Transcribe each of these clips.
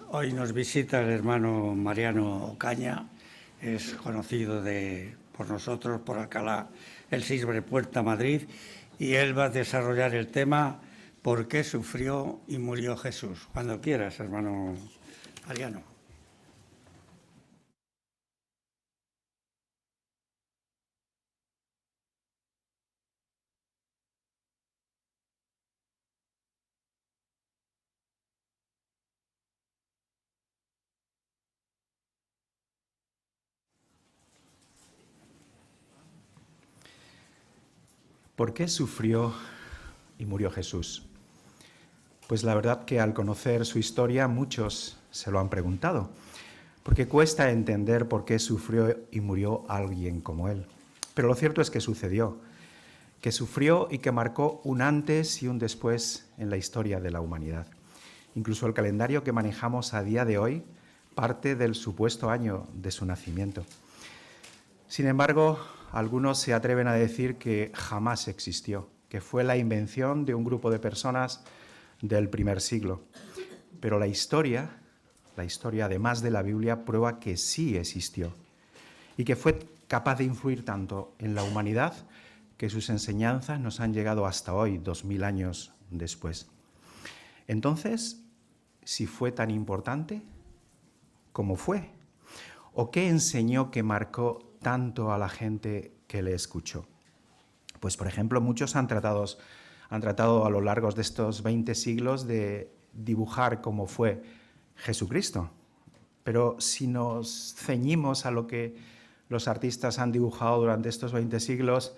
Hoy nos visita el hermano Mariano Ocaña, es conocido por nosotros, por Alcalá, el Cisbre Puerta Madrid, y él va a desarrollar el tema ¿por qué sufrió y murió Jesús? Cuando quieras, hermano Mariano. ¿Por qué sufrió y murió Jesús? Pues la verdad que al conocer su historia muchos se lo han preguntado, porque cuesta entender por qué sufrió y murió alguien como él. Pero lo cierto es que sucedió, que sufrió y que marcó un antes y un después en la historia de la humanidad. Incluso el calendario que manejamos a día de hoy parte del supuesto año de su nacimiento. Sin embargo, algunos se atreven a decir que jamás existió, que fue la invención de un grupo de personas del primer siglo. Pero la historia además de la Biblia, prueba que sí existió y que fue capaz de influir tanto en la humanidad que sus enseñanzas nos han llegado hasta hoy, 2000 años después. Entonces, si fue tan importante, ¿cómo fue? ¿O qué enseñó que marcó tanto a la gente que le escuchó? Pues, por ejemplo, muchos han tratado a lo largo de estos 20 siglos de dibujar cómo fue Jesucristo. Pero si nos ceñimos a lo que los artistas han dibujado durante estos 20 siglos,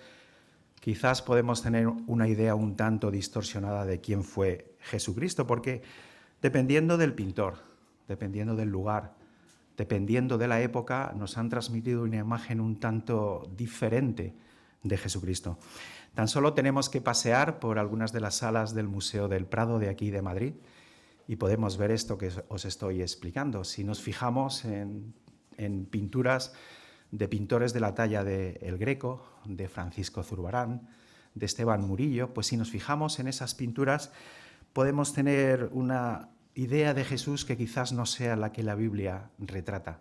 quizás podemos tener una idea un tanto distorsionada de quién fue Jesucristo, porque dependiendo del pintor, dependiendo del lugar, dependiendo de la época, nos han transmitido una imagen un tanto diferente de Jesucristo. Tan solo tenemos que pasear por algunas de las salas del Museo del Prado de aquí de Madrid y podemos ver esto que os estoy explicando. Si nos fijamos en pinturas de pintores de la talla de El Greco, de Francisco Zurbarán, de Esteban Murillo, pues si nos fijamos en esas pinturas podemos tener una idea de Jesús que quizás no sea la que la Biblia retrata.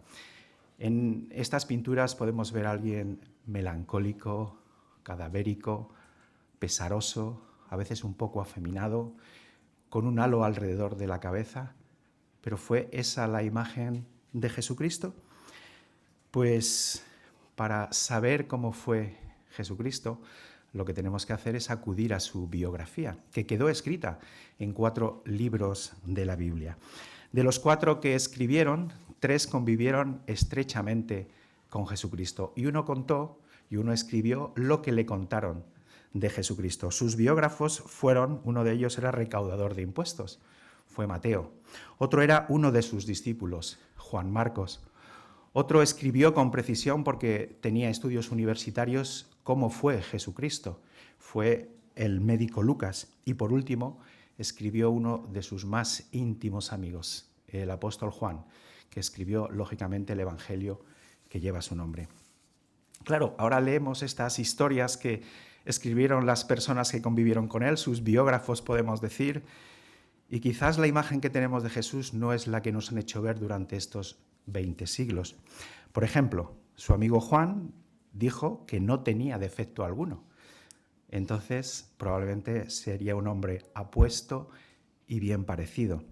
En estas pinturas podemos ver a alguien melancólico, cadavérico, pesaroso, a veces un poco afeminado, con un halo alrededor de la cabeza. ¿Pero fue esa la imagen de Jesucristo? Pues para saber cómo fue Jesucristo, lo que tenemos que hacer es acudir a su biografía, que quedó escrita en 4 libros de la Biblia. De los 4 que escribieron, 3 convivieron estrechamente con Jesucristo, y uno contó y uno escribió lo que le contaron de Jesucristo. Sus biógrafos fueron, uno de ellos era recaudador de impuestos, fue Mateo. Otro era uno de sus discípulos, Juan Marcos. Otro escribió con precisión, porque tenía estudios universitarios, cómo fue Jesucristo. Fue el médico Lucas. Y por último, escribió uno de sus más íntimos amigos, el apóstol Juan, que escribió, lógicamente, el Evangelio que lleva su nombre. Claro, ahora leemos estas historias que escribieron las personas que convivieron con él, sus biógrafos, podemos decir, y quizás la imagen que tenemos de Jesús no es la que nos han hecho ver durante estos 20 siglos. Por ejemplo, su amigo Juan dijo que no tenía defecto alguno. Entonces, probablemente sería un hombre apuesto y bien parecido.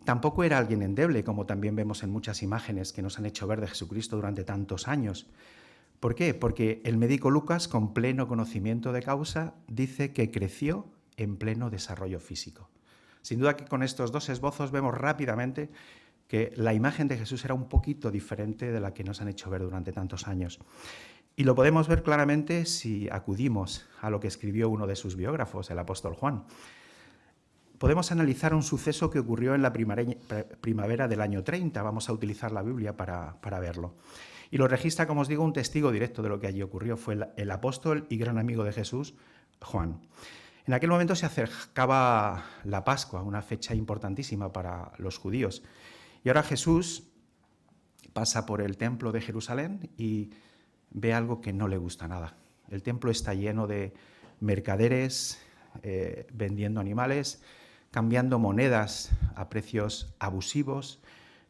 Tampoco era alguien endeble, como también vemos en muchas imágenes que nos han hecho ver de Jesucristo durante tantos años. ¿Por qué? Porque el médico Lucas, con pleno conocimiento de causa, dice que creció en pleno desarrollo físico. Sin duda que con estos 2 esbozos vemos rápidamente que la imagen de Jesús era un poquito diferente de la que nos han hecho ver durante tantos años. Y lo podemos ver claramente si acudimos a lo que escribió uno de sus biógrafos, el apóstol Juan. Podemos analizar un suceso que ocurrió en la primavera del año 30. Vamos a utilizar la Biblia para verlo. Y lo registra, como os digo, un testigo directo de lo que allí ocurrió. Fue el apóstol y gran amigo de Jesús, Juan. En aquel momento se acercaba la Pascua, una fecha importantísima para los judíos. Y ahora Jesús pasa por el templo de Jerusalén y ve algo que no le gusta nada. El templo está lleno de mercaderes vendiendo animales, cambiando monedas a precios abusivos,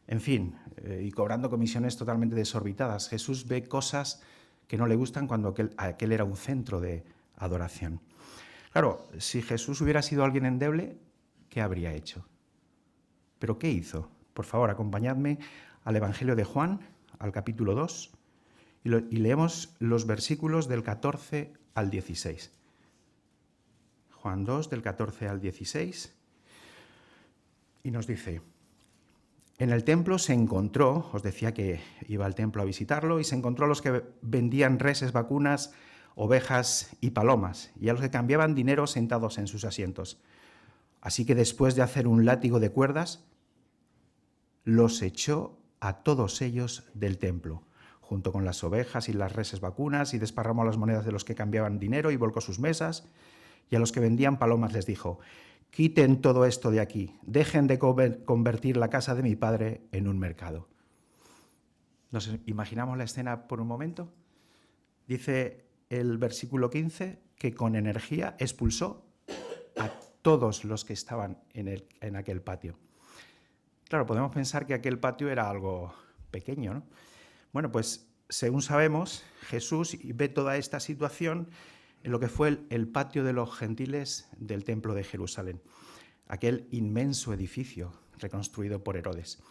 en fin, y cobrando comisiones totalmente desorbitadas. Jesús ve cosas que no le gustan cuando aquel era un centro de adoración. Claro, si Jesús hubiera sido alguien endeble, ¿qué habría hecho? ¿Pero qué hizo? Por favor, acompañadme al Evangelio de Juan, al capítulo 2, y leemos los versículos del 14 al 16. Juan 2, del 14 al 16, y nos dice: en el templo se encontró, os decía que iba al templo a visitarlo, y se encontró a los que vendían reses, vacunas, ovejas y palomas, y a los que cambiaban dinero sentados en sus asientos. Así que después de hacer un látigo de cuerdas, los echó a todos ellos del templo, junto con las ovejas y las reses vacunas, y desparramó las monedas de los que cambiaban dinero y volcó sus mesas. Y a los que vendían palomas les dijo: quiten todo esto de aquí, dejen de convertir la casa de mi padre en un mercado. ¿Nos imaginamos la escena por un momento? Dice el versículo 15 que con energía expulsó a todos los que estaban en aquel patio. Claro, podemos pensar que aquel patio era algo pequeño, ¿no? Bueno, pues según sabemos, Jesús ve toda esta situación en lo que fue el patio de los gentiles del Templo de Jerusalén, aquel inmenso edificio reconstruido por Herodes.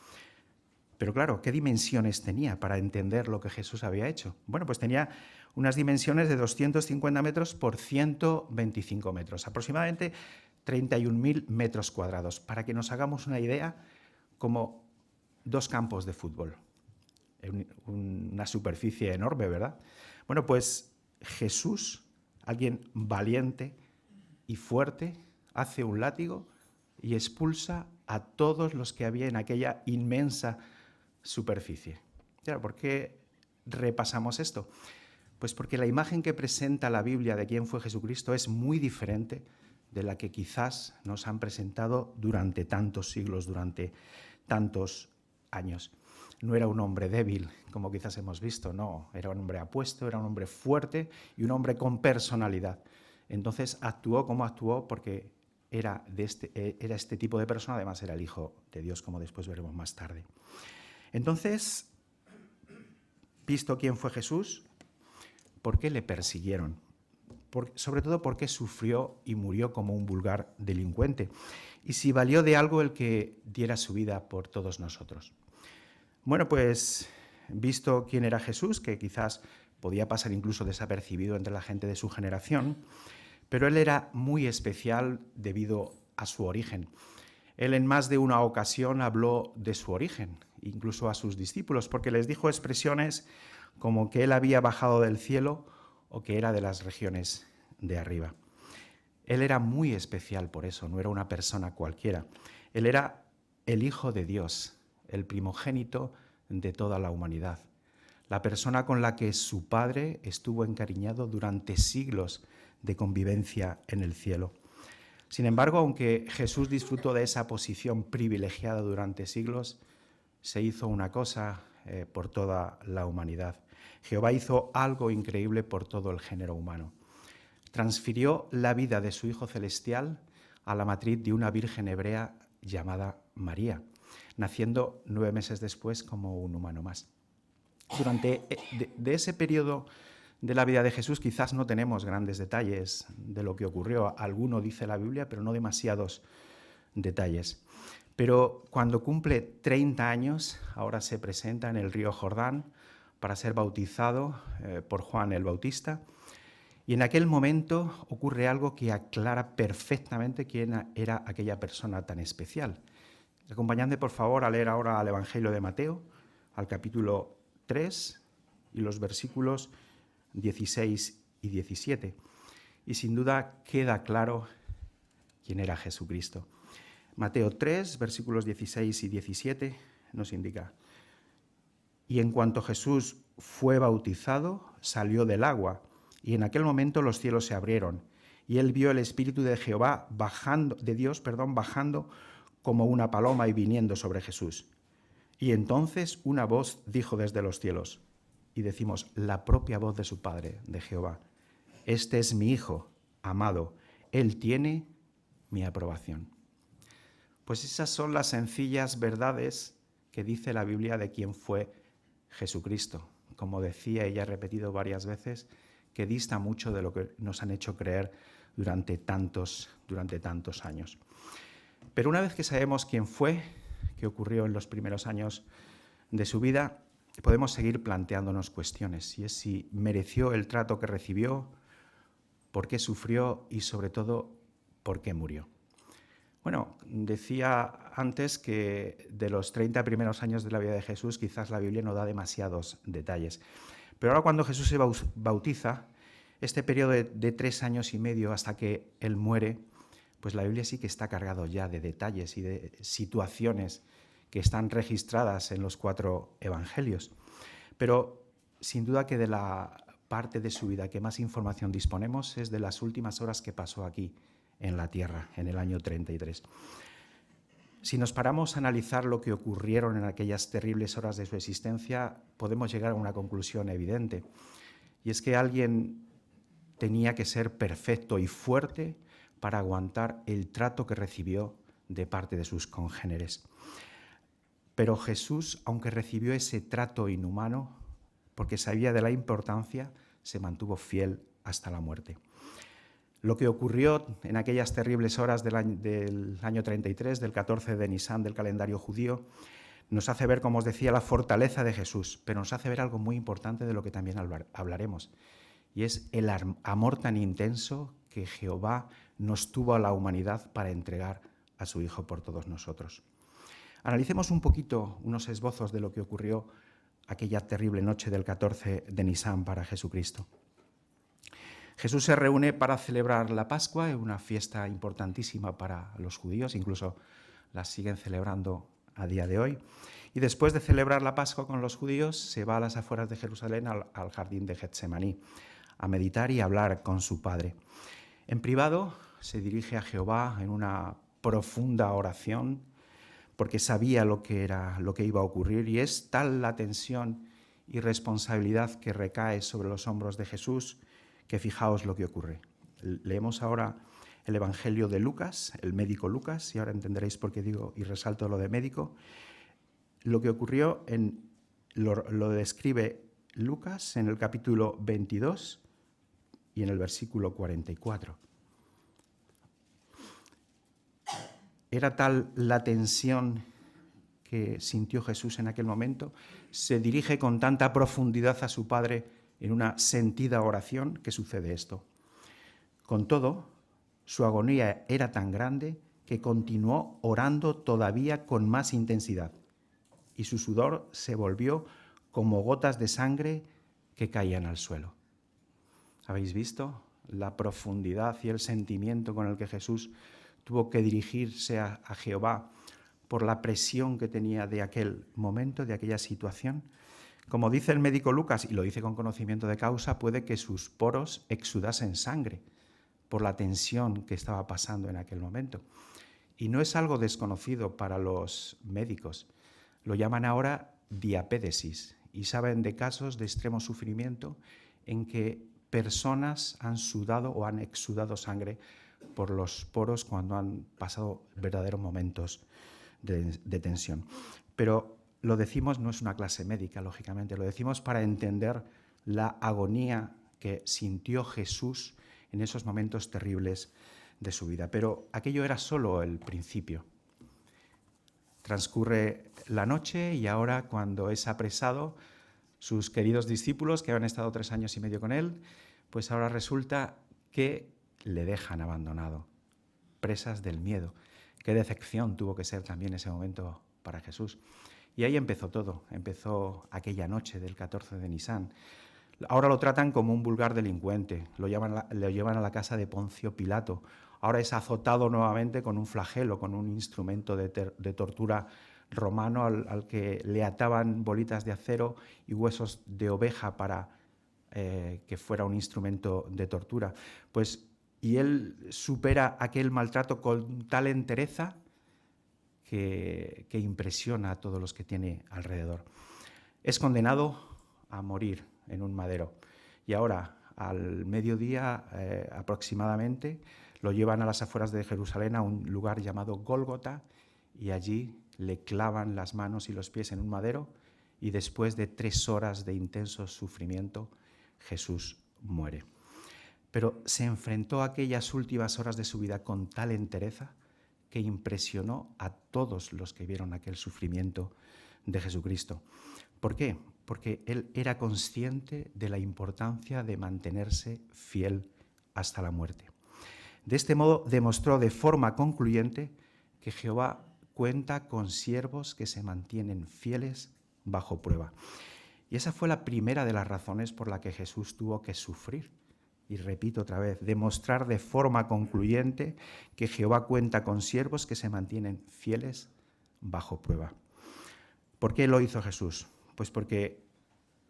Pero claro, ¿qué dimensiones tenía para entender lo que Jesús había hecho? Bueno, pues tenía unas dimensiones de 250 metros por 125 metros, aproximadamente 31.000 metros cuadrados, para que nos hagamos una idea, como 2 campos de fútbol. Una superficie enorme, ¿verdad? Bueno, pues Jesús, alguien valiente y fuerte, hace un látigo y expulsa a todos los que había en aquella inmensa superficie. Claro, ¿por qué repasamos esto? Pues porque la imagen que presenta la Biblia de quién fue Jesucristo es muy diferente de la que quizás nos han presentado durante tantos siglos, durante tantos años. No era un hombre débil, como quizás hemos visto, no, era un hombre apuesto, era un hombre fuerte y un hombre con personalidad. Entonces actuó como actuó porque era este tipo de persona, además era el Hijo de Dios, como después veremos más tarde. Entonces, visto quién fue Jesús, ¿por qué le persiguieron? Sobre todo porque sufrió y murió como un vulgar delincuente. Y si valió de algo el que diera su vida por todos nosotros. Bueno, pues visto quién era Jesús, que quizás podía pasar incluso desapercibido entre la gente de su generación, pero él era muy especial debido a su origen. Él en más de una ocasión habló de su origen, incluso a sus discípulos, porque les dijo expresiones como que él había bajado del cielo o que era de las regiones de arriba. Él era muy especial por eso, no era una persona cualquiera. Él era el Hijo de Dios, el primogénito de toda la humanidad, la persona con la que su Padre estuvo encariñado durante siglos de convivencia en el cielo. Sin embargo, aunque Jesús disfrutó de esa posición privilegiada durante siglos, se hizo una cosa por toda la humanidad. Jehová hizo algo increíble por todo el género humano. Transfirió la vida de su Hijo Celestial a la matriz de una virgen hebrea llamada María, naciendo 9 meses después como un humano más. Durante de ese periodo de la vida de Jesús quizás no tenemos grandes detalles de lo que ocurrió. Alguno dice la Biblia, pero no demasiados detalles. Pero cuando cumple 30 años, ahora se presenta en el río Jordán para ser bautizado por Juan el Bautista. Y en aquel momento ocurre algo que aclara perfectamente quién era aquella persona tan especial. Acompañadme, por favor, a leer ahora al Evangelio de Mateo, al capítulo 3 y los versículos 16 y 17. Y sin duda queda claro quién era Jesucristo. Mateo 3, versículos 16 y 17 nos indica: y en cuanto Jesús fue bautizado, salió del agua, y en aquel momento los cielos se abrieron, y él vio el Espíritu de Jehová de Dios bajando como una paloma y viniendo sobre Jesús. Y entonces una voz dijo desde los cielos, y decimos la propia voz de su Padre, de Jehová: este es mi Hijo amado, él tiene mi aprobación. Pues esas son las sencillas verdades que dice la Biblia de quién fue Jesucristo. Como decía y ya he repetido varias veces, que dista mucho de lo que nos han hecho creer durante tantos años. Pero una vez que sabemos quién fue, qué ocurrió en los primeros años de su vida, podemos seguir planteándonos cuestiones, y es si mereció el trato que recibió, por qué sufrió y, sobre todo, por qué murió. Bueno, decía antes que de los 30 primeros años de la vida de Jesús quizás la Biblia no da demasiados detalles. Pero ahora cuando Jesús se bautiza, este periodo de 3 años y medio hasta que Él muere, pues la Biblia sí que está cargado ya de detalles y de situaciones que están registradas en los 4 evangelios. Pero sin duda que de la parte de su vida que más información disponemos es de las últimas horas que pasó aquí en la tierra, en el año 33. Si nos paramos a analizar lo que ocurrieron en aquellas terribles horas de su existencia, podemos llegar a una conclusión evidente, y es que alguien tenía que ser perfecto y fuerte para aguantar el trato que recibió de parte de sus congéneres. Pero Jesús, aunque recibió ese trato inhumano, porque sabía de la importancia, se mantuvo fiel hasta la muerte. Lo que ocurrió en aquellas terribles horas del año 33, del 14 de Nisan del calendario judío, nos hace ver, como os decía, la fortaleza de Jesús, pero nos hace ver algo muy importante de lo que también hablaremos, y es el amor tan intenso que Jehová nos tuvo a la humanidad para entregar a su Hijo por todos nosotros. Analicemos un poquito unos esbozos de lo que ocurrió aquella terrible noche del 14 de Nisan para Jesucristo. Jesús se reúne para celebrar la Pascua, una fiesta importantísima para los judíos, incluso la siguen celebrando a día de hoy. Y después de celebrar la Pascua con los judíos, se va a las afueras de Jerusalén al jardín de Getsemaní a meditar y hablar con su Padre. En privado se dirige a Jehová en una profunda oración, porque sabía lo que iba a ocurrir, y es tal la tensión y responsabilidad que recae sobre los hombros de Jesús que fijaos lo que ocurre. Leemos ahora el Evangelio de Lucas, el médico Lucas, y ahora entenderéis por qué digo y resalto lo de médico. Lo que ocurrió lo describe Lucas en el capítulo 22 y en el versículo 44. Era tal la tensión que sintió Jesús en aquel momento, se dirige con tanta profundidad a su Padre en una sentida oración, que sucede esto. Con todo, su agonía era tan grande que continuó orando todavía con más intensidad, y su sudor se volvió como gotas de sangre que caían al suelo. ¿Habéis visto la profundidad y el sentimiento con el que Jesús tuvo que dirigirse a Jehová por la presión que tenía de aquel momento, de aquella situación? Como dice el médico Lucas, y lo dice con conocimiento de causa, puede que sus poros exudasen sangre por la tensión que estaba pasando en aquel momento. Y no es algo desconocido para los médicos. Lo llaman ahora diapédesis, y saben de casos de extremo sufrimiento en que personas han sudado o han exudado sangre por los poros cuando han pasado verdaderos momentos de tensión. Pero lo decimos, no es una clase médica, lógicamente, lo decimos para entender la agonía que sintió Jesús en esos momentos terribles de su vida. Pero aquello era solo el principio. Transcurre la noche y ahora, cuando es apresado, sus queridos discípulos, que habían estado 3 años y medio con él, pues ahora resulta que le dejan abandonado, presas del miedo. Qué decepción tuvo que ser también ese momento para Jesús. Y ahí empezó todo, empezó aquella noche del 14 de Nisan. Ahora lo tratan como un vulgar delincuente, lo llevan a la casa de Poncio Pilato. Ahora es azotado nuevamente con un flagelo, con un instrumento de tortura romano al que le ataban bolitas de acero y huesos de oveja para que fuera un instrumento de tortura. Y él supera aquel maltrato con tal entereza que impresiona a todos los que tiene alrededor. Es condenado a morir en un madero, y ahora, al mediodía aproximadamente, lo llevan a las afueras de Jerusalén a un lugar llamado Gólgota, y allí le clavan las manos y los pies en un madero y después de 3 horas de intenso sufrimiento, Jesús muere. Pero se enfrentó a aquellas últimas horas de su vida con tal entereza que impresionó a todos los que vieron aquel sufrimiento de Jesucristo. ¿Por qué? Porque él era consciente de la importancia de mantenerse fiel hasta la muerte. De este modo demostró de forma concluyente que Jehová cuenta con siervos que se mantienen fieles bajo prueba. Y esa fue la primera de las razones por la que Jesús tuvo que sufrir. Y repito otra vez, demostrar de forma concluyente que Jehová cuenta con siervos que se mantienen fieles bajo prueba. ¿Por qué lo hizo Jesús? Pues porque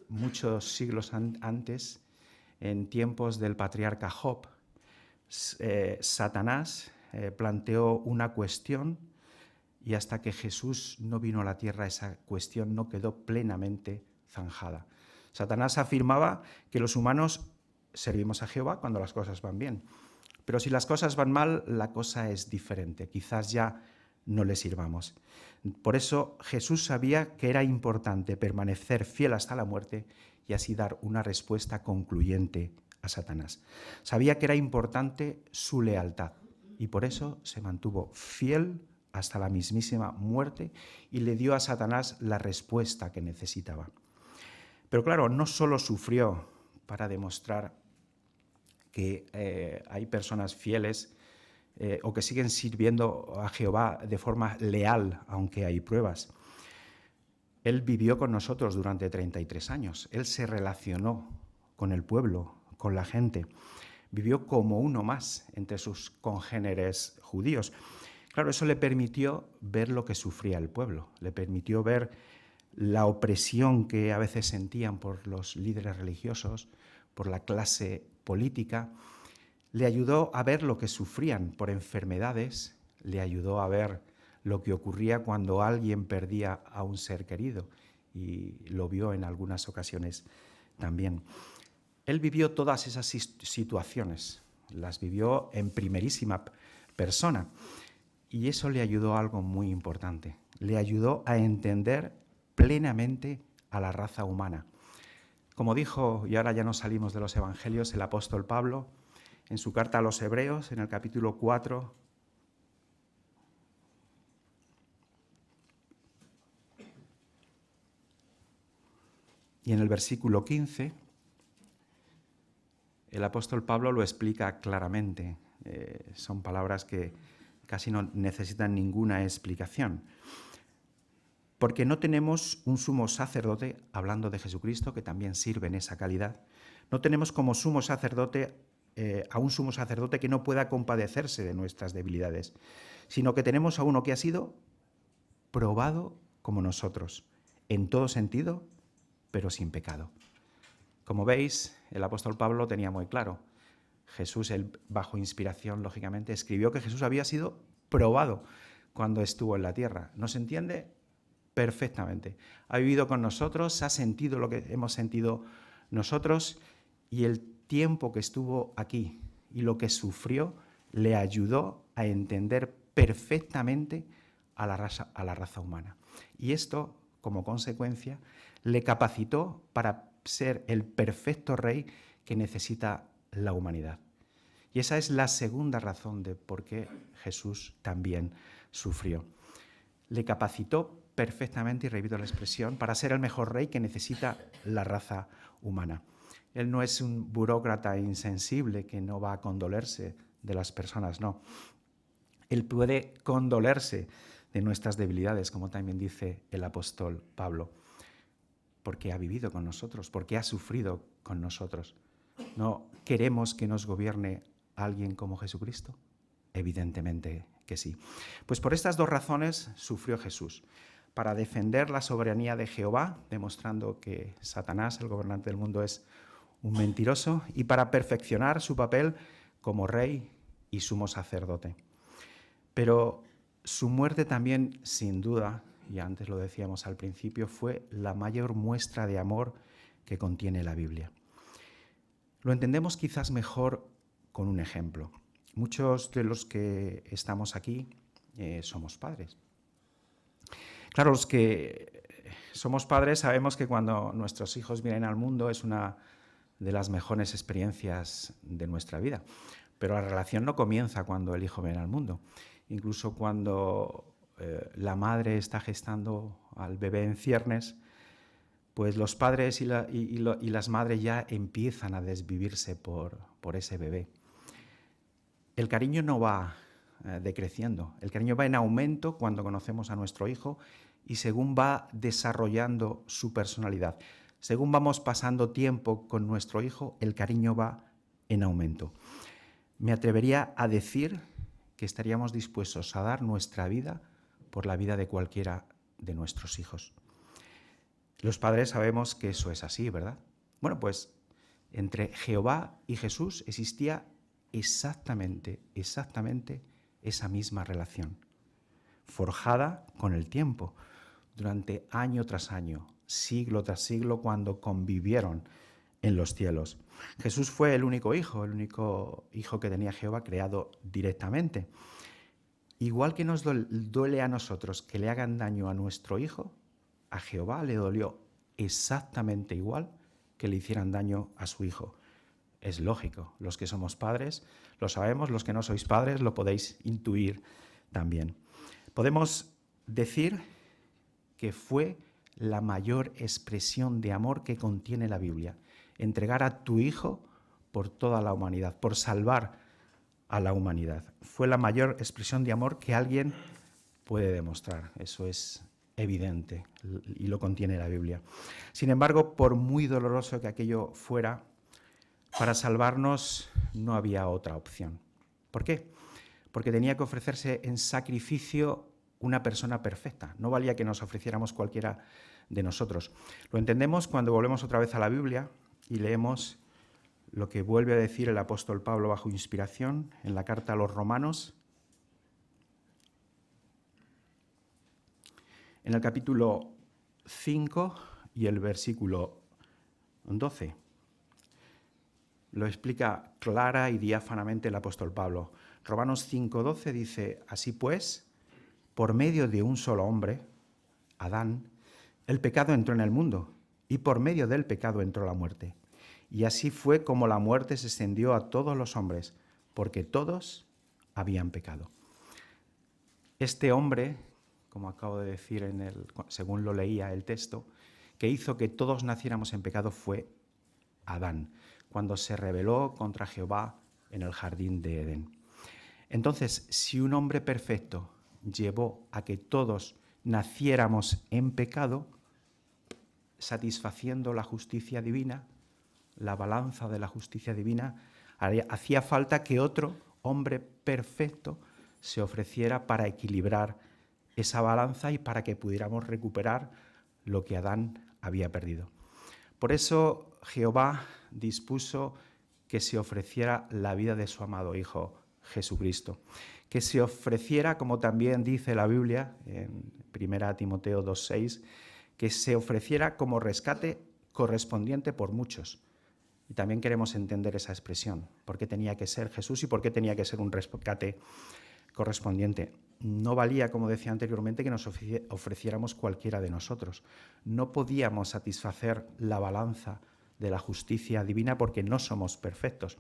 muchos siglos antes, en tiempos del patriarca Job, Satanás planteó una cuestión y hasta que Jesús no vino a la tierra esa cuestión no quedó plenamente zanjada. Satanás afirmaba que los humanos servimos a Jehová cuando las cosas van bien, pero si las cosas van mal, la cosa es diferente, quizás ya no le sirvamos. Por eso Jesús sabía que era importante permanecer fiel hasta la muerte y así dar una respuesta concluyente a Satanás. Sabía que era importante su lealtad y por eso se mantuvo fiel hasta la mismísima muerte y le dio a Satanás la respuesta que necesitaba. Pero claro, no solo sufrió para demostrar que hay personas fieles o que siguen sirviendo a Jehová de forma leal, aunque hay pruebas. Él vivió con nosotros durante 33 años. Él se relacionó con el pueblo, con la gente. Vivió como uno más entre sus congéneres judíos. Claro, eso le permitió ver lo que sufría el pueblo, le permitió ver la opresión que a veces sentían por los líderes religiosos, por la clase política, le ayudó a ver lo que sufrían por enfermedades, le ayudó a ver lo que ocurría cuando alguien perdía a un ser querido y lo vio en algunas ocasiones también. Él vivió todas esas situaciones, las vivió en primerísima persona y eso le ayudó a algo muy importante, le ayudó a entender plenamente a la raza humana. Como dijo, y ahora ya nos salimos de los evangelios, el apóstol Pablo, en su carta a los Hebreos, en el capítulo 4, y en el versículo 15, el apóstol Pablo lo explica claramente. Son palabras que casi no necesitan ninguna explicación. Porque no tenemos un sumo sacerdote, hablando de Jesucristo, que también sirve en esa calidad, no tenemos como sumo sacerdote a un sumo sacerdote que no pueda compadecerse de nuestras debilidades, sino que tenemos a uno que ha sido probado como nosotros, en todo sentido, pero sin pecado. Como veis, el apóstol Pablo tenía muy claro. Jesús, él, bajo inspiración, lógicamente, escribió que Jesús había sido probado cuando estuvo en la tierra. ¿Nos entiende? Perfectamente. Ha vivido con nosotros, ha sentido lo que hemos sentido nosotros y el tiempo que estuvo aquí y lo que sufrió le ayudó a entender perfectamente a la raza humana. Y esto, como consecuencia, le capacitó para ser el perfecto rey que necesita la humanidad. Y esa es la segunda razón de por qué Jesús también sufrió. Le capacitó perfectamente, y repito la expresión, para ser el mejor rey que necesita la raza humana. Él no es un burócrata insensible que no va a condolerse de las personas, no. Él puede condolerse de nuestras debilidades, como también dice el apóstol Pablo, porque ha vivido con nosotros, porque ha sufrido con nosotros. ¿No queremos que nos gobierne alguien como Jesucristo? Evidentemente que sí. Pues por estas dos razones sufrió Jesús. Para defender la soberanía de Jehová, demostrando que Satanás, el gobernante del mundo, es un mentiroso, y para perfeccionar su papel como rey y sumo sacerdote. Pero su muerte también, sin duda, y antes lo decíamos al principio, fue la mayor muestra de amor que contiene la Biblia. Lo entendemos quizás mejor con un ejemplo. Muchos de los que estamos aquí somos padres. Claro, los que somos padres sabemos que cuando nuestros hijos vienen al mundo es una de las mejores experiencias de nuestra vida. Pero la relación no comienza cuando el hijo viene al mundo. Incluso cuando la madre está gestando al bebé en ciernes, pues los padres y las madres ya empiezan a desvivirse por ese bebé. El cariño no va decreciendo, el cariño va en aumento cuando conocemos a nuestro hijo y según va desarrollando su personalidad. Según vamos pasando tiempo con nuestro hijo, el cariño va en aumento. Me atrevería a decir que estaríamos dispuestos a dar nuestra vida por la vida de cualquiera de nuestros hijos. Los padres sabemos que eso es así, ¿verdad? Bueno, pues entre Jehová y Jesús existía exactamente esa misma relación, forjada con el tiempo, durante año tras año, siglo tras siglo, cuando convivieron en los cielos. Jesús fue el único hijo que tenía Jehová creado directamente. Igual que nos duele a nosotros que le hagan daño a nuestro hijo, a Jehová le dolió exactamente igual que le hicieran daño a su hijo. Es lógico, los que somos padres lo sabemos, los que no sois padres lo podéis intuir también. Podemos decir que fue la mayor expresión de amor que contiene la Biblia. Entregar a tu hijo por toda la humanidad, por salvar a la humanidad. Fue la mayor expresión de amor que alguien puede demostrar. Eso es evidente y lo contiene la Biblia. Sin embargo, por muy doloroso que aquello fuera, para salvarnos no había otra opción. ¿Por qué? Porque tenía que ofrecerse en sacrificio una persona perfecta. No valía que nos ofreciéramos cualquiera de nosotros. Lo entendemos cuando volvemos otra vez a la Biblia y leemos lo que vuelve a decir el apóstol Pablo bajo inspiración en la carta a los Romanos, en el capítulo 5 y el versículo 12. Lo explica clara y diáfanamente el apóstol Pablo. Romanos 5:12 dice: así pues, por medio de un solo hombre, Adán, el pecado entró en el mundo, y por medio del pecado entró la muerte. Y así fue como la muerte se extendió a todos los hombres, porque todos habían pecado. Este hombre, como acabo de decir según lo leía el texto, que hizo que todos naciéramos en pecado fue Adán, cuando se rebeló contra Jehová en el jardín de Edén. Entonces, si un hombre perfecto llevó a que todos naciéramos en pecado, satisfaciendo la justicia divina, la balanza de la justicia divina, hacía falta que otro hombre perfecto se ofreciera para equilibrar esa balanza y para que pudiéramos recuperar lo que Adán había perdido. Por eso Jehová dispuso que se ofreciera la vida de su amado Hijo Jesucristo, que se ofreciera, como también dice la Biblia en 1 Timoteo 2:6, que se ofreciera como rescate correspondiente por muchos. Y también queremos entender esa expresión, por qué tenía que ser Jesús y por qué tenía que ser un rescate correspondiente. No valía, como decía anteriormente, que nos ofreciéramos cualquiera de nosotros. No podíamos satisfacer la balanza de la justicia divina porque no somos perfectos.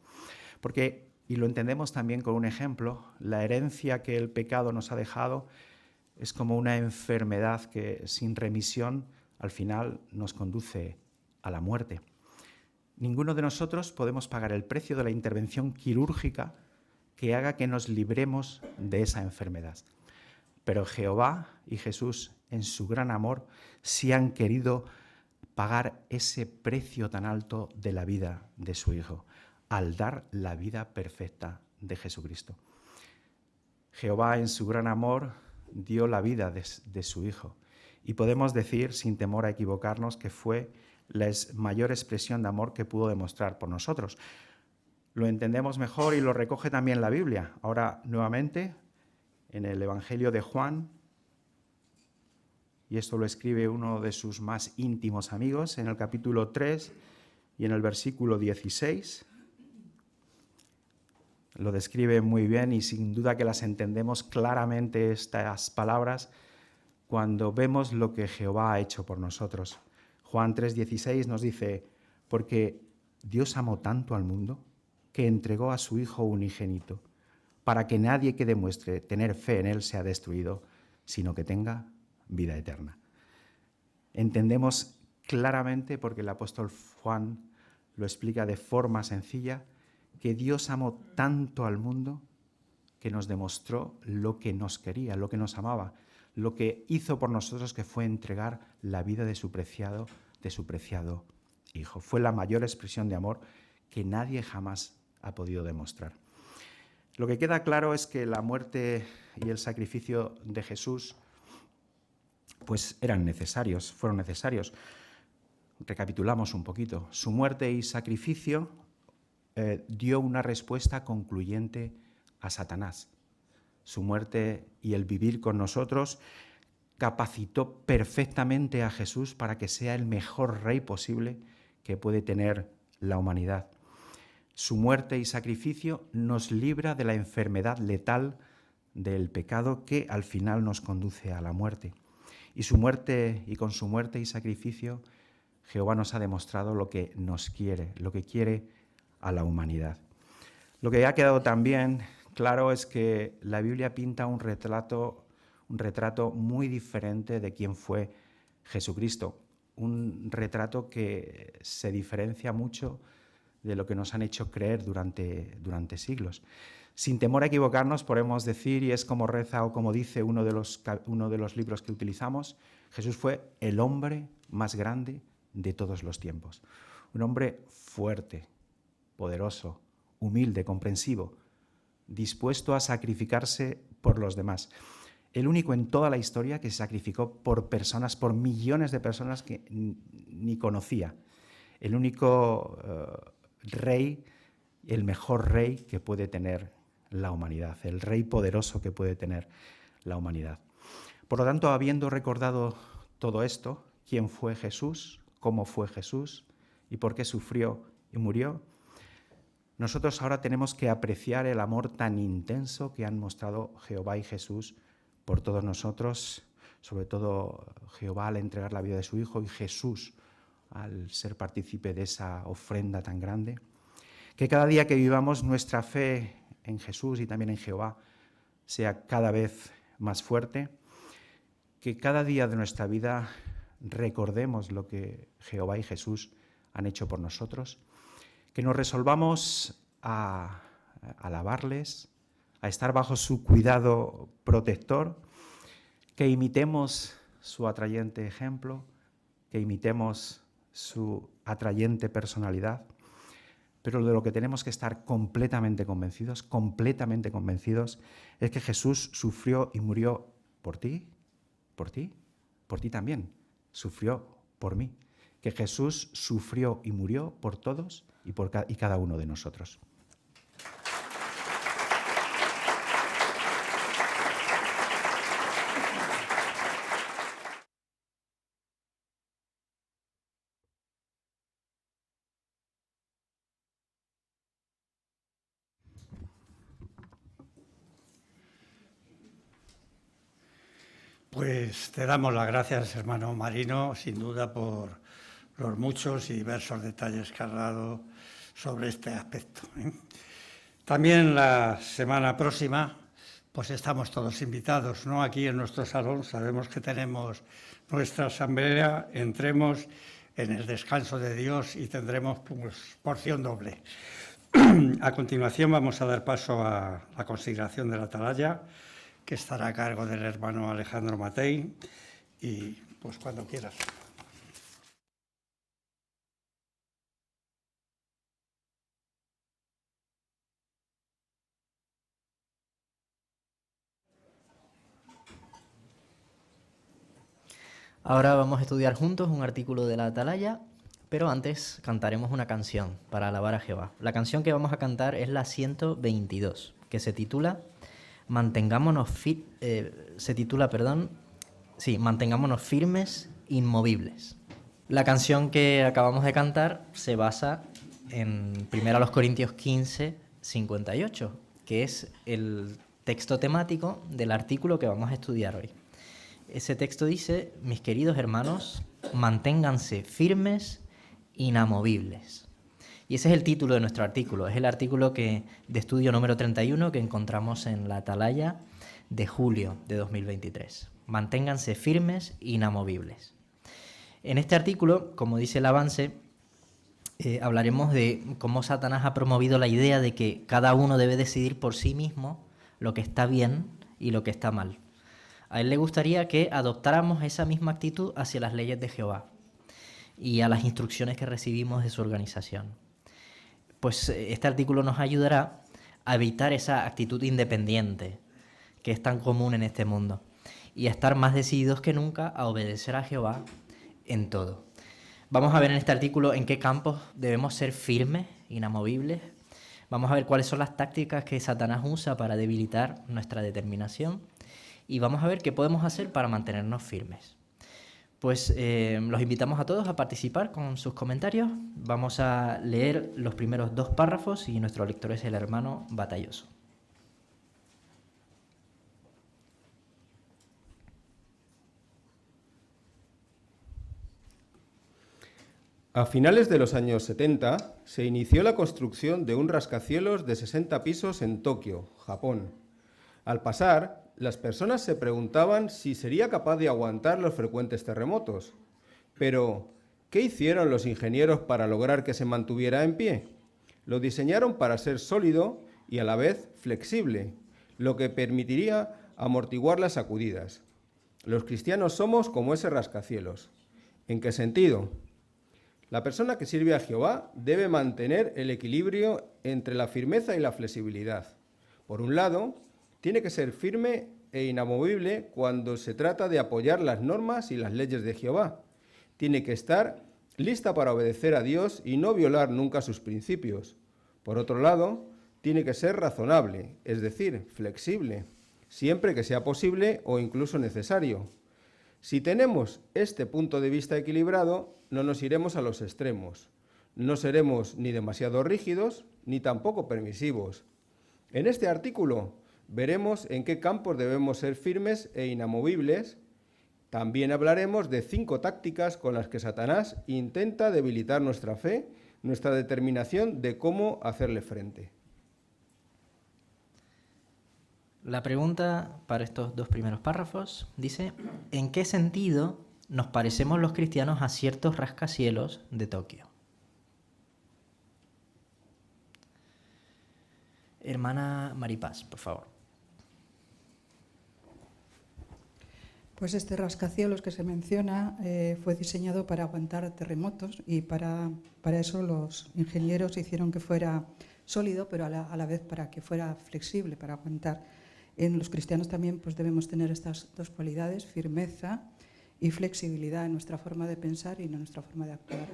Porque, y lo entendemos también con un ejemplo, la herencia que el pecado nos ha dejado es como una enfermedad que sin remisión al final nos conduce a la muerte. Ninguno de nosotros podemos pagar el precio de la intervención quirúrgica que haga que nos libremos de esa enfermedad. Pero Jehová y Jesús, en su gran amor, sí han querido pagar ese precio tan alto de la vida de su Hijo, al dar la vida perfecta de Jesucristo. Jehová, en su gran amor, dio la vida de su Hijo. Y podemos decir, sin temor a equivocarnos, que fue la mayor expresión de amor que pudo demostrar por nosotros. Lo entendemos mejor y lo recoge también la Biblia. Ahora, nuevamente, en el Evangelio de Juan, y esto lo escribe uno de sus más íntimos amigos, en el capítulo 3 y en el versículo 16, lo describe muy bien y sin duda que las entendemos claramente estas palabras, cuando vemos lo que Jehová ha hecho por nosotros. Juan 3:16 nos dice, porque Dios amó tanto al mundo que entregó a su Hijo unigénito, para que nadie que demuestre tener fe en Él sea destruido, sino que tenga vida eterna. Entendemos claramente, porque el apóstol Juan lo explica de forma sencilla, que Dios amó tanto al mundo que nos demostró lo que nos quería, lo que nos amaba, lo que hizo por nosotros, que fue entregar la vida de su preciado Hijo. Fue la mayor expresión de amor que nadie jamás ha podido demostrar. Lo que queda claro es que la muerte y el sacrificio de Jesús pues fueron necesarios. Recapitulamos un poquito. Su muerte y sacrificio dio una respuesta concluyente a Satanás. Su muerte y el vivir con nosotros capacitó perfectamente a Jesús para que sea el mejor rey posible que puede tener la humanidad. Su muerte y sacrificio nos libra de la enfermedad letal del pecado que al final nos conduce a la muerte. Y con su muerte y sacrificio, Jehová nos ha demostrado lo que nos quiere, lo que quiere a la humanidad. Lo que ha quedado también claro es que la Biblia pinta un retrato muy diferente de quién fue Jesucristo. Un retrato que se diferencia mucho de lo que nos han hecho creer durante siglos. Sin temor a equivocarnos, podemos decir, y es como reza o como dice uno de los libros que utilizamos, Jesús fue el hombre más grande de todos los tiempos. Un hombre fuerte, poderoso, humilde, comprensivo, dispuesto a sacrificarse por los demás. El único en toda la historia que se sacrificó por millones de personas que ni conocía. El único rey, el mejor rey que puede tener la humanidad, el rey poderoso que puede tener la humanidad. Por lo tanto, habiendo recordado todo esto, quién fue Jesús, cómo fue Jesús y por qué sufrió y murió, nosotros ahora tenemos que apreciar el amor tan intenso que han mostrado Jehová y Jesús por todos nosotros, sobre todo Jehová al entregar la vida de su Hijo y Jesús al ser partícipe de esa ofrenda tan grande. Que cada día que vivamos nuestra fe en Jesús y también en Jehová sea cada vez más fuerte, que cada día de nuestra vida recordemos lo que Jehová y Jesús han hecho por nosotros, que nos resolvamos a alabarles, a estar bajo su cuidado protector, que imitemos su atrayente ejemplo, que imitemos su atrayente personalidad, pero de lo que tenemos que estar completamente convencidos es que Jesús sufrió y murió por ti también, sufrió por mí, que Jesús sufrió y murió por todos y cada uno de nosotros. Pues te damos las gracias, hermano Marino, sin duda por los muchos y diversos detalles que has dado sobre este aspecto. También la semana próxima, pues estamos todos invitados, ¿no? Aquí en nuestro salón, sabemos que tenemos nuestra asamblea, entremos en el descanso de Dios y tendremos pues, porción doble. A continuación vamos a dar paso a la consagración de la atalaya, que estará a cargo del hermano Alejandro Matei, y pues cuando quieras. Ahora vamos a estudiar juntos un artículo de la atalaya, pero antes cantaremos una canción para alabar a Jehová. La canción que vamos a cantar es la 122, que se titula Mantengámonos firmes, inmovibles. La canción que acabamos de cantar se basa en 1 Corintios 15, 58, que es el texto temático del artículo que vamos a estudiar hoy. Ese texto dice: mis queridos hermanos, manténganse firmes, inamovibles. Y ese es el título de nuestro artículo. Es el artículo de estudio número 31 que encontramos en la Atalaya de julio de 2023. Manténganse firmes, inamovibles. En este artículo, como dice el avance, hablaremos de cómo Satanás ha promovido la idea de que cada uno debe decidir por sí mismo lo que está bien y lo que está mal. A él le gustaría que adoptáramos esa misma actitud hacia las leyes de Jehová y a las instrucciones que recibimos de su organización. Pues este artículo nos ayudará a evitar esa actitud independiente que es tan común en este mundo y a estar más decididos que nunca a obedecer a Jehová en todo. Vamos a ver en este artículo en qué campos debemos ser firmes, inamovibles. Vamos a ver cuáles son las tácticas que Satanás usa para debilitar nuestra determinación y vamos a ver qué podemos hacer para mantenernos firmes. Pues los invitamos a todos a participar con sus comentarios. Vamos a leer los primeros 2 párrafos y nuestro lector es el hermano Batalloso. A finales de los años 70 se inició la construcción de un rascacielos de 60 pisos en Tokio, Japón. Al pasar, las personas se preguntaban si sería capaz de aguantar los frecuentes terremotos. Pero, ¿qué hicieron los ingenieros para lograr que se mantuviera en pie? Lo diseñaron para ser sólido y a la vez flexible, lo que permitiría amortiguar las sacudidas. Los cristianos somos como ese rascacielos. ¿En qué sentido? La persona que sirve a Jehová debe mantener el equilibrio entre la firmeza y la flexibilidad. Por un lado, tiene que ser firme e inamovible cuando se trata de apoyar las normas y las leyes de Jehová. Tiene que estar lista para obedecer a Dios y no violar nunca sus principios. Por otro lado, tiene que ser razonable, es decir, flexible, siempre que sea posible o incluso necesario. Si tenemos este punto de vista equilibrado, no nos iremos a los extremos. No seremos ni demasiado rígidos ni tampoco permisivos. En este artículo veremos en qué campos debemos ser firmes e inamovibles. También hablaremos de 5 tácticas con las que Satanás intenta debilitar nuestra fe, nuestra determinación de cómo hacerle frente. La pregunta para estos 2 primeros párrafos dice: ¿en qué sentido nos parecemos los cristianos a ciertos rascacielos de Tokio? Hermana Maripaz, por favor. Pues este rascacielos que se menciona fue diseñado para aguantar terremotos y para eso los ingenieros hicieron que fuera sólido, pero a la vez para que fuera flexible, para aguantar. En los cristianos también pues debemos tener estas 2 cualidades, firmeza y flexibilidad en nuestra forma de pensar y en nuestra forma de actuar.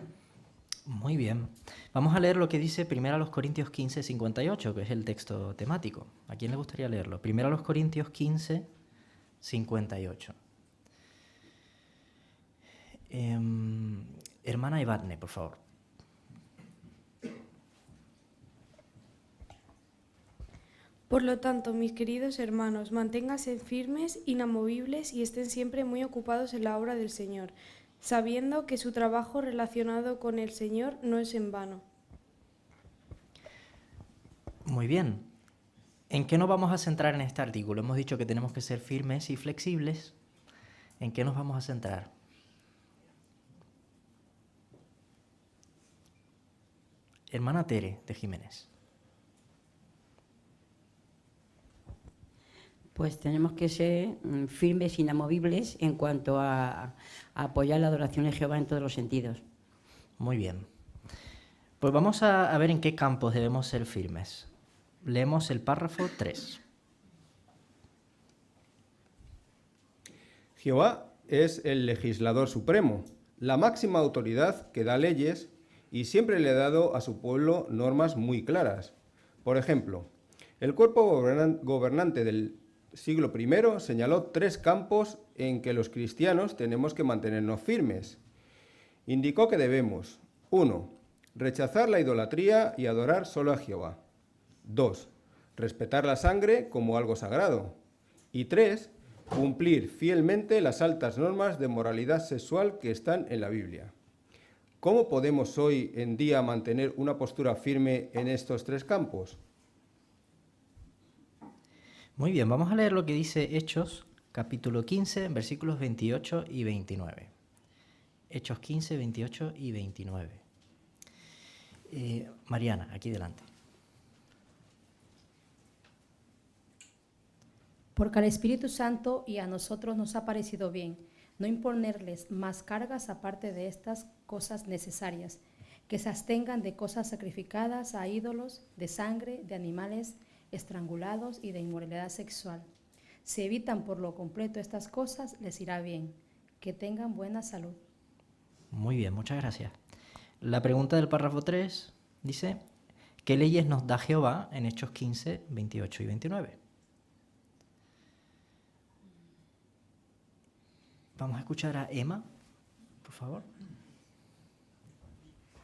Muy bien. Vamos a leer lo que dice 1 Corintios 15, 58, que es el texto temático. ¿A quién le gustaría leerlo? 1 Corintios 15, 58. Hermana Evadne, por favor. Por lo tanto, mis queridos hermanos, manténganse firmes, inamovibles y estén siempre muy ocupados en la obra del Señor, sabiendo que su trabajo relacionado con el Señor no es en vano. Muy bien. ¿En qué nos vamos a centrar en este artículo? Hemos dicho que tenemos que ser firmes y flexibles. ¿En qué nos vamos a centrar? Hermana Tere de Jiménez. Pues tenemos que ser firmes, inamovibles en cuanto a apoyar la adoración de Jehová en todos los sentidos. Muy bien. Pues vamos a ver en qué campos debemos ser firmes. Leemos el párrafo 3. Jehová es el legislador supremo, la máxima autoridad que da leyes y siempre le ha dado a su pueblo normas muy claras. Por ejemplo, el cuerpo gobernante del siglo I señaló 3 campos en que los cristianos tenemos que mantenernos firmes. Indicó que debemos: 1. Rechazar la idolatría y adorar solo a Jehová. 2. Respetar la sangre como algo sagrado. Y 3. cumplir fielmente las altas normas de moralidad sexual que están en la Biblia. ¿Cómo podemos hoy en día mantener una postura firme en estos tres campos? Muy bien, vamos a leer lo que dice Hechos, capítulo 15, versículos 28 y 29. Hechos 15, 28 y 29. Mariana, aquí delante. Porque al Espíritu Santo y a nosotros nos ha parecido bien no imponerles más cargas aparte de estas cosas necesarias, que se abstengan de cosas sacrificadas a ídolos, de sangre, de animales estrangulados y de inmoralidad sexual. Si evitan por lo completo estas cosas, les irá bien. Que tengan buena salud. Muy bien, muchas gracias. La pregunta del párrafo 3 dice, ¿qué leyes nos da Jehová en Hechos 15, 28 y 29? Vamos a escuchar a Emma, por favor.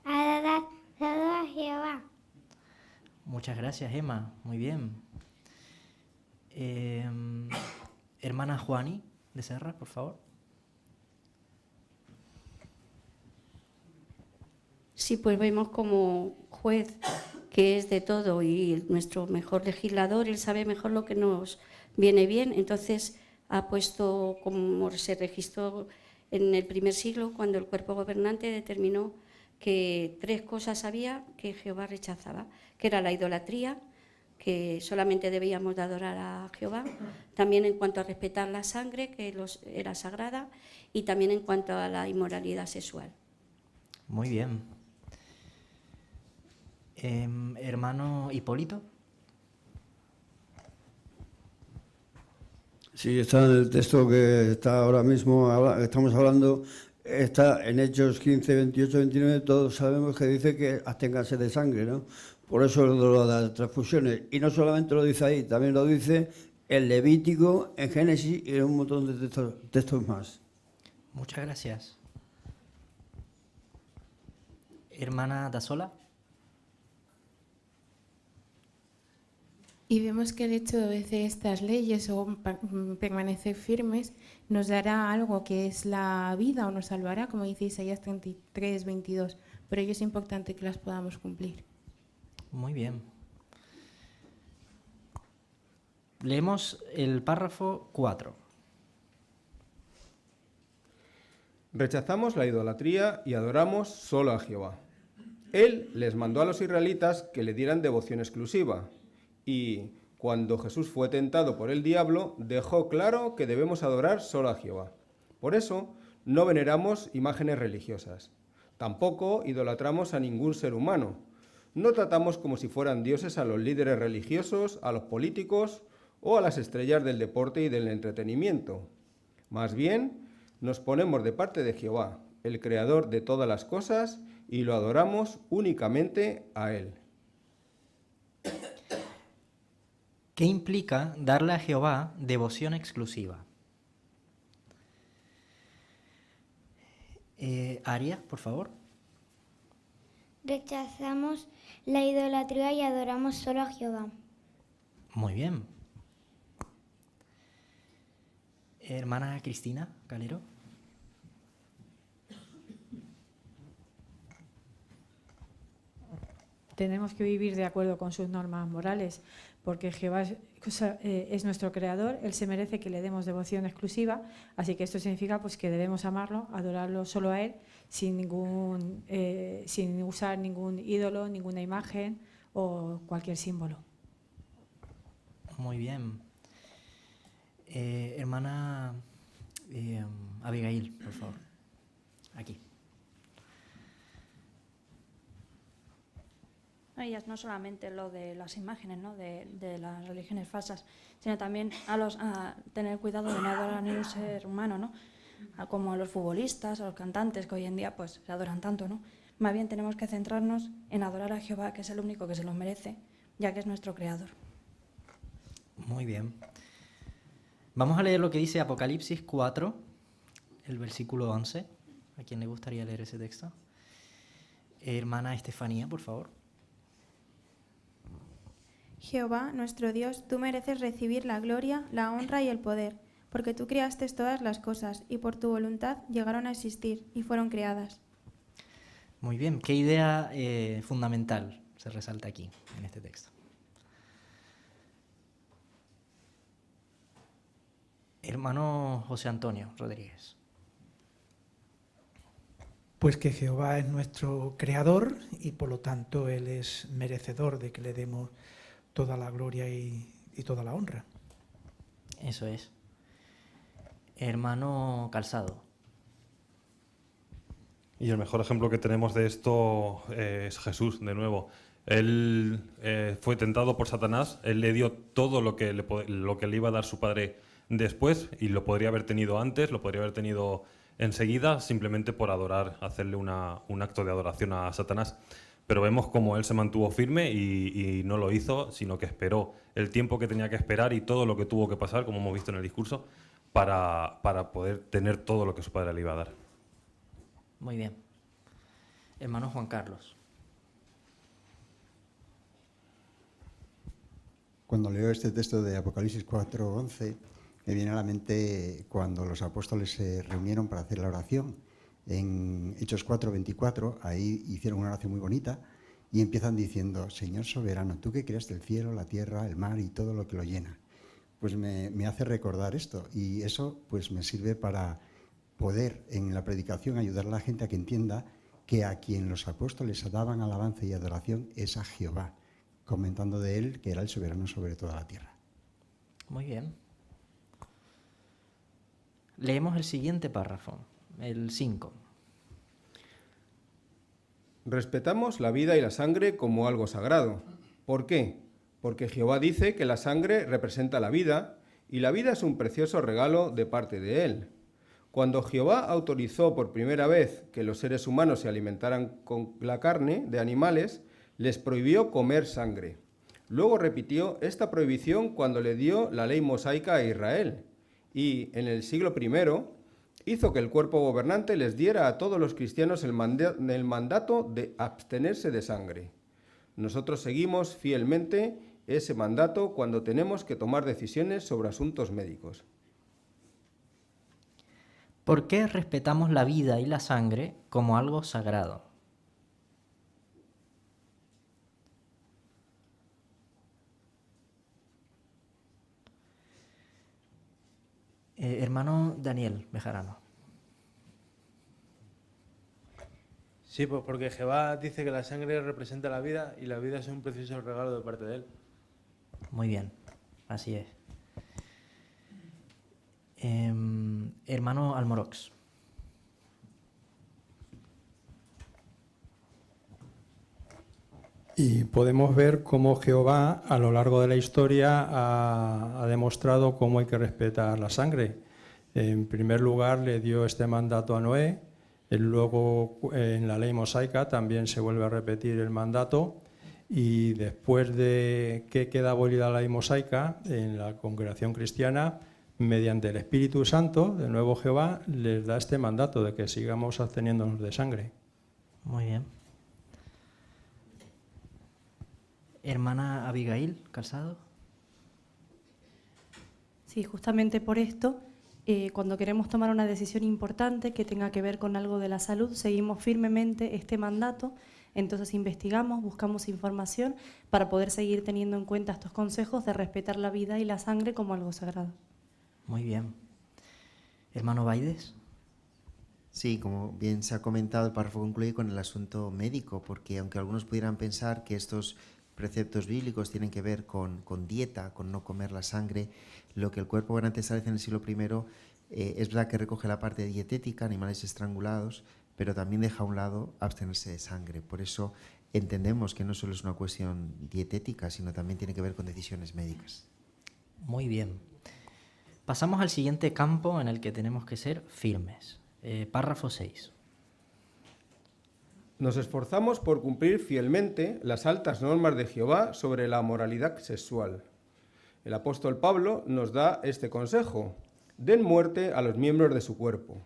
Adorar solo a Jehová. Muchas gracias, Emma. Muy bien. Hermana Juani de Serra, por favor. Sí, pues vemos como juez que es de todo y nuestro mejor legislador, él sabe mejor lo que nos viene bien, entonces ha puesto, como se registró en el primer siglo, cuando el cuerpo gobernante determinó que tres cosas había que Jehová rechazaba, que era la idolatría, que solamente debíamos de adorar a Jehová, también en cuanto a respetar la sangre, que era sagrada, y también en cuanto a la inmoralidad sexual. Muy bien. Hermano Hipólito. Sí, está en el texto que está ahora mismo, estamos hablando, está en Hechos 15, 28, 29, todos sabemos que dice que absténganse de sangre, ¿no? Por eso lo de las transfusiones. Y no solamente lo dice ahí, también lo dice en Levítico, en Génesis y en un montón de textos más. Muchas gracias. Hermana Dasola. Y vemos que el hecho de obedecer estas leyes o permanecer firmes nos dará algo que es la vida o nos salvará, como dice Isaías 33, 22. Pero ello es importante que las podamos cumplir. Muy bien. Leemos el párrafo 4. Rechazamos la idolatría y adoramos solo a Jehová. Él les mandó a los israelitas que le dieran devoción exclusiva. Y cuando Jesús fue tentado por el diablo, dejó claro que debemos adorar solo a Jehová. Por eso, no veneramos imágenes religiosas. Tampoco idolatramos a ningún ser humano. No tratamos como si fueran dioses a los líderes religiosos, a los políticos o a las estrellas del deporte y del entretenimiento. Más bien, nos ponemos de parte de Jehová, el creador de todas las cosas, y lo adoramos únicamente a Él. ¿Qué implica darle a Jehová devoción exclusiva? Aria, por favor. Rechazamos la idolatría y adoramos solo a Jehová. Muy bien. Hermana Cristina Calero. Tenemos que vivir de acuerdo con sus normas morales, porque Jehová es nuestro creador, Él se merece que le demos devoción exclusiva, así que esto significa pues, que debemos amarlo, adorarlo solo a Él, sin usar ningún ídolo, ninguna imagen o cualquier símbolo. Muy bien. Hermana Abigail, por favor. Aquí. Ellas no solamente lo de las imágenes, ¿no? de las religiones falsas, sino también a tener cuidado de no adorar a ningún ser humano, ¿no? Como a los futbolistas, a los cantantes, que hoy en día pues se adoran tanto, ¿no? Más bien tenemos que centrarnos en adorar a Jehová, que es el único que se lo merece, ya que es nuestro creador. Muy bien. Vamos a leer lo que dice Apocalipsis 4, el versículo 11. ¿A quién le gustaría leer ese texto? Hermana Estefanía, por favor. Jehová, nuestro Dios, tú mereces recibir la gloria, la honra y el poder, porque tú creaste todas las cosas y por tu voluntad llegaron a existir y fueron creadas. Muy bien, ¿qué idea fundamental se resalta aquí, en este texto? Hermano José Antonio Rodríguez. Pues que Jehová es nuestro creador y por lo tanto Él es merecedor de que le demos toda la gloria y toda la honra. Eso es. Hermano Calzado. Y el mejor ejemplo que tenemos de esto es Jesús, de nuevo. Él fue tentado por Satanás, él le dio todo lo que le iba a dar su padre después, y lo podría haber tenido antes, lo podría haber tenido enseguida, simplemente por adorar, hacerle un acto de adoración a Satanás. Pero vemos cómo él se mantuvo firme y no lo hizo, sino que esperó el tiempo que tenía que esperar y todo lo que tuvo que pasar, como hemos visto en el discurso, para poder tener todo lo que su padre le iba a dar. Muy bien. Hermano Juan Carlos. Cuando leo este texto de Apocalipsis 4:11, me viene a la mente cuando los apóstoles se reunieron para hacer la oración. En Hechos 4:24, ahí hicieron una oración muy bonita y empiezan diciendo: Señor soberano, tú que creaste el cielo, la tierra, el mar y todo lo que lo llena. Pues me hace recordar esto, y eso pues me sirve para poder en la predicación ayudar a la gente a que entienda que a quien los apóstoles daban alabanza y adoración es a Jehová, comentando de él que era el soberano sobre toda la tierra. Muy bien. Leemos el siguiente párrafo, el 5. Respetamos la vida y la sangre como algo sagrado. ¿Por qué? Porque Jehová dice que la sangre representa la vida y la vida es un precioso regalo de parte de él. Cuando Jehová autorizó por primera vez que los seres humanos se alimentaran con la carne de animales, les prohibió comer sangre. Luego repitió esta prohibición cuando le dio la ley mosaica a Israel y, en el siglo I, hizo que el cuerpo gobernante les diera a todos los cristianos el mandato de abstenerse de sangre. Nosotros seguimos fielmente ese mandato cuando tenemos que tomar decisiones sobre asuntos médicos. ¿Por qué respetamos la vida y la sangre como algo sagrado? Hermano Daniel Bejarano. Sí, pues porque Jehová dice que la sangre representa la vida y la vida es un precioso regalo de parte de él. Muy bien, así es. Hermano Almorox. Y podemos ver cómo Jehová a lo largo de la historia ha demostrado cómo hay que respetar la sangre. En primer lugar le dio este mandato a Noé, luego en la ley mosaica también se vuelve a repetir el mandato, y después de que queda abolida la ley mosaica en la congregación cristiana, mediante el Espíritu Santo, de nuevo Jehová les da este mandato de que sigamos absteniéndonos de sangre. Muy bien. Hermana Abigail Calzado. Sí, justamente por esto, cuando queremos tomar una decisión importante que tenga que ver con algo de la salud, seguimos firmemente este mandato, entonces investigamos, buscamos información para poder seguir teniendo en cuenta estos consejos de respetar la vida y la sangre como algo sagrado. Muy bien. Hermano Baides. Sí, como bien se ha comentado, el párrafo concluye con el asunto médico, porque aunque algunos pudieran pensar que estos preceptos bíblicos tienen que ver con dieta, con no comer la sangre, lo que el cuerpo gobernante establece en el siglo I es verdad que recoge la parte dietética, animales estrangulados, pero también deja a un lado abstenerse de sangre. Por eso entendemos que no solo es una cuestión dietética, sino también tiene que ver con decisiones médicas. Muy bien. Pasamos al siguiente campo en el que tenemos que ser firmes. Párrafo 6. Nos esforzamos por cumplir fielmente las altas normas de Jehová sobre la moralidad sexual. El apóstol Pablo nos da este consejo: den muerte a los miembros de su cuerpo.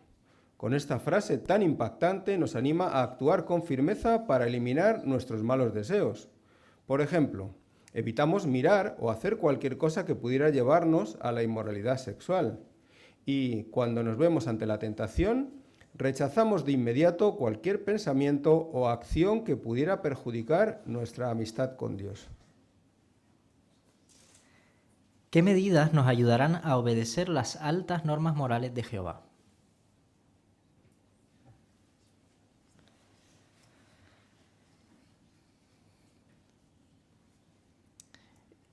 Con esta frase tan impactante nos anima a actuar con firmeza para eliminar nuestros malos deseos. Por ejemplo, evitamos mirar o hacer cualquier cosa que pudiera llevarnos a la inmoralidad sexual. y, cuando nos vemos ante la tentación, rechazamos de inmediato cualquier pensamiento o acción que pudiera perjudicar nuestra amistad con Dios. ¿Qué medidas nos ayudarán a obedecer las altas normas morales de Jehová?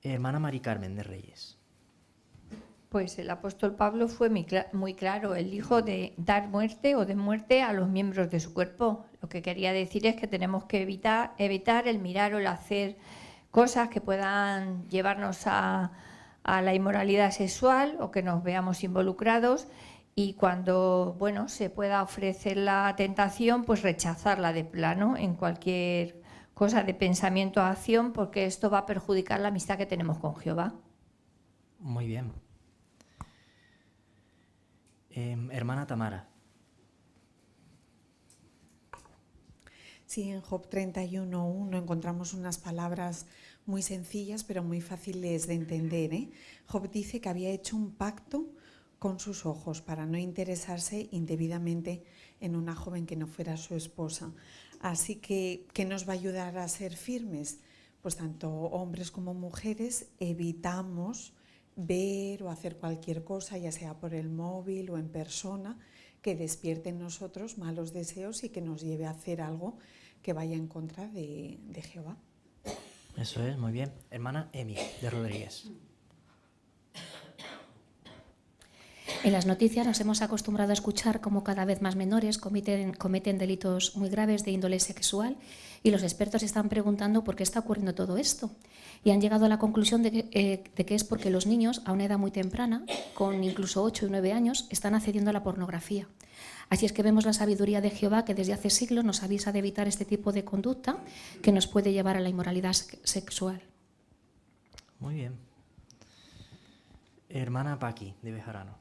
Hermana Mari Carmen de Reyes. Pues el apóstol Pablo fue muy claro. Él dijo de dar muerte o de muerte a los miembros de su cuerpo. Lo que quería decir es que tenemos que evitar el mirar o el hacer cosas que puedan llevarnos a la inmoralidad sexual o que nos veamos involucrados, y cuando se pueda ofrecer la tentación, pues rechazarla de plano en cualquier cosa de pensamiento o acción, porque esto va a perjudicar la amistad que tenemos con Jehová. Muy bien. Hermana Tamara. Sí, en Job 31:1 encontramos unas palabras muy sencillas pero muy fáciles de entender, ¿eh? Job dice que había hecho un pacto con sus ojos para no interesarse indebidamente en una joven que no fuera su esposa. Así que, ¿qué nos va a ayudar a ser firmes? Pues tanto hombres como mujeres evitamos ver o hacer cualquier cosa, ya sea por el móvil o en persona, que despierte en nosotros malos deseos y que nos lleve a hacer algo que vaya en contra de Jehová. Eso es, muy bien. Hermana Emi de Rodríguez. En las noticias nos hemos acostumbrado a escuchar cómo cada vez más menores cometen delitos muy graves de índole sexual, y los expertos están preguntando por qué está ocurriendo todo esto. Y han llegado a la conclusión de que es porque los niños, a una edad muy temprana, con incluso 8 y 9 años, están accediendo a la pornografía. Así es que vemos la sabiduría de Jehová, que desde hace siglos nos avisa de evitar este tipo de conducta que nos puede llevar a la inmoralidad sexual. Muy bien. Hermana Paqui de Bejarano.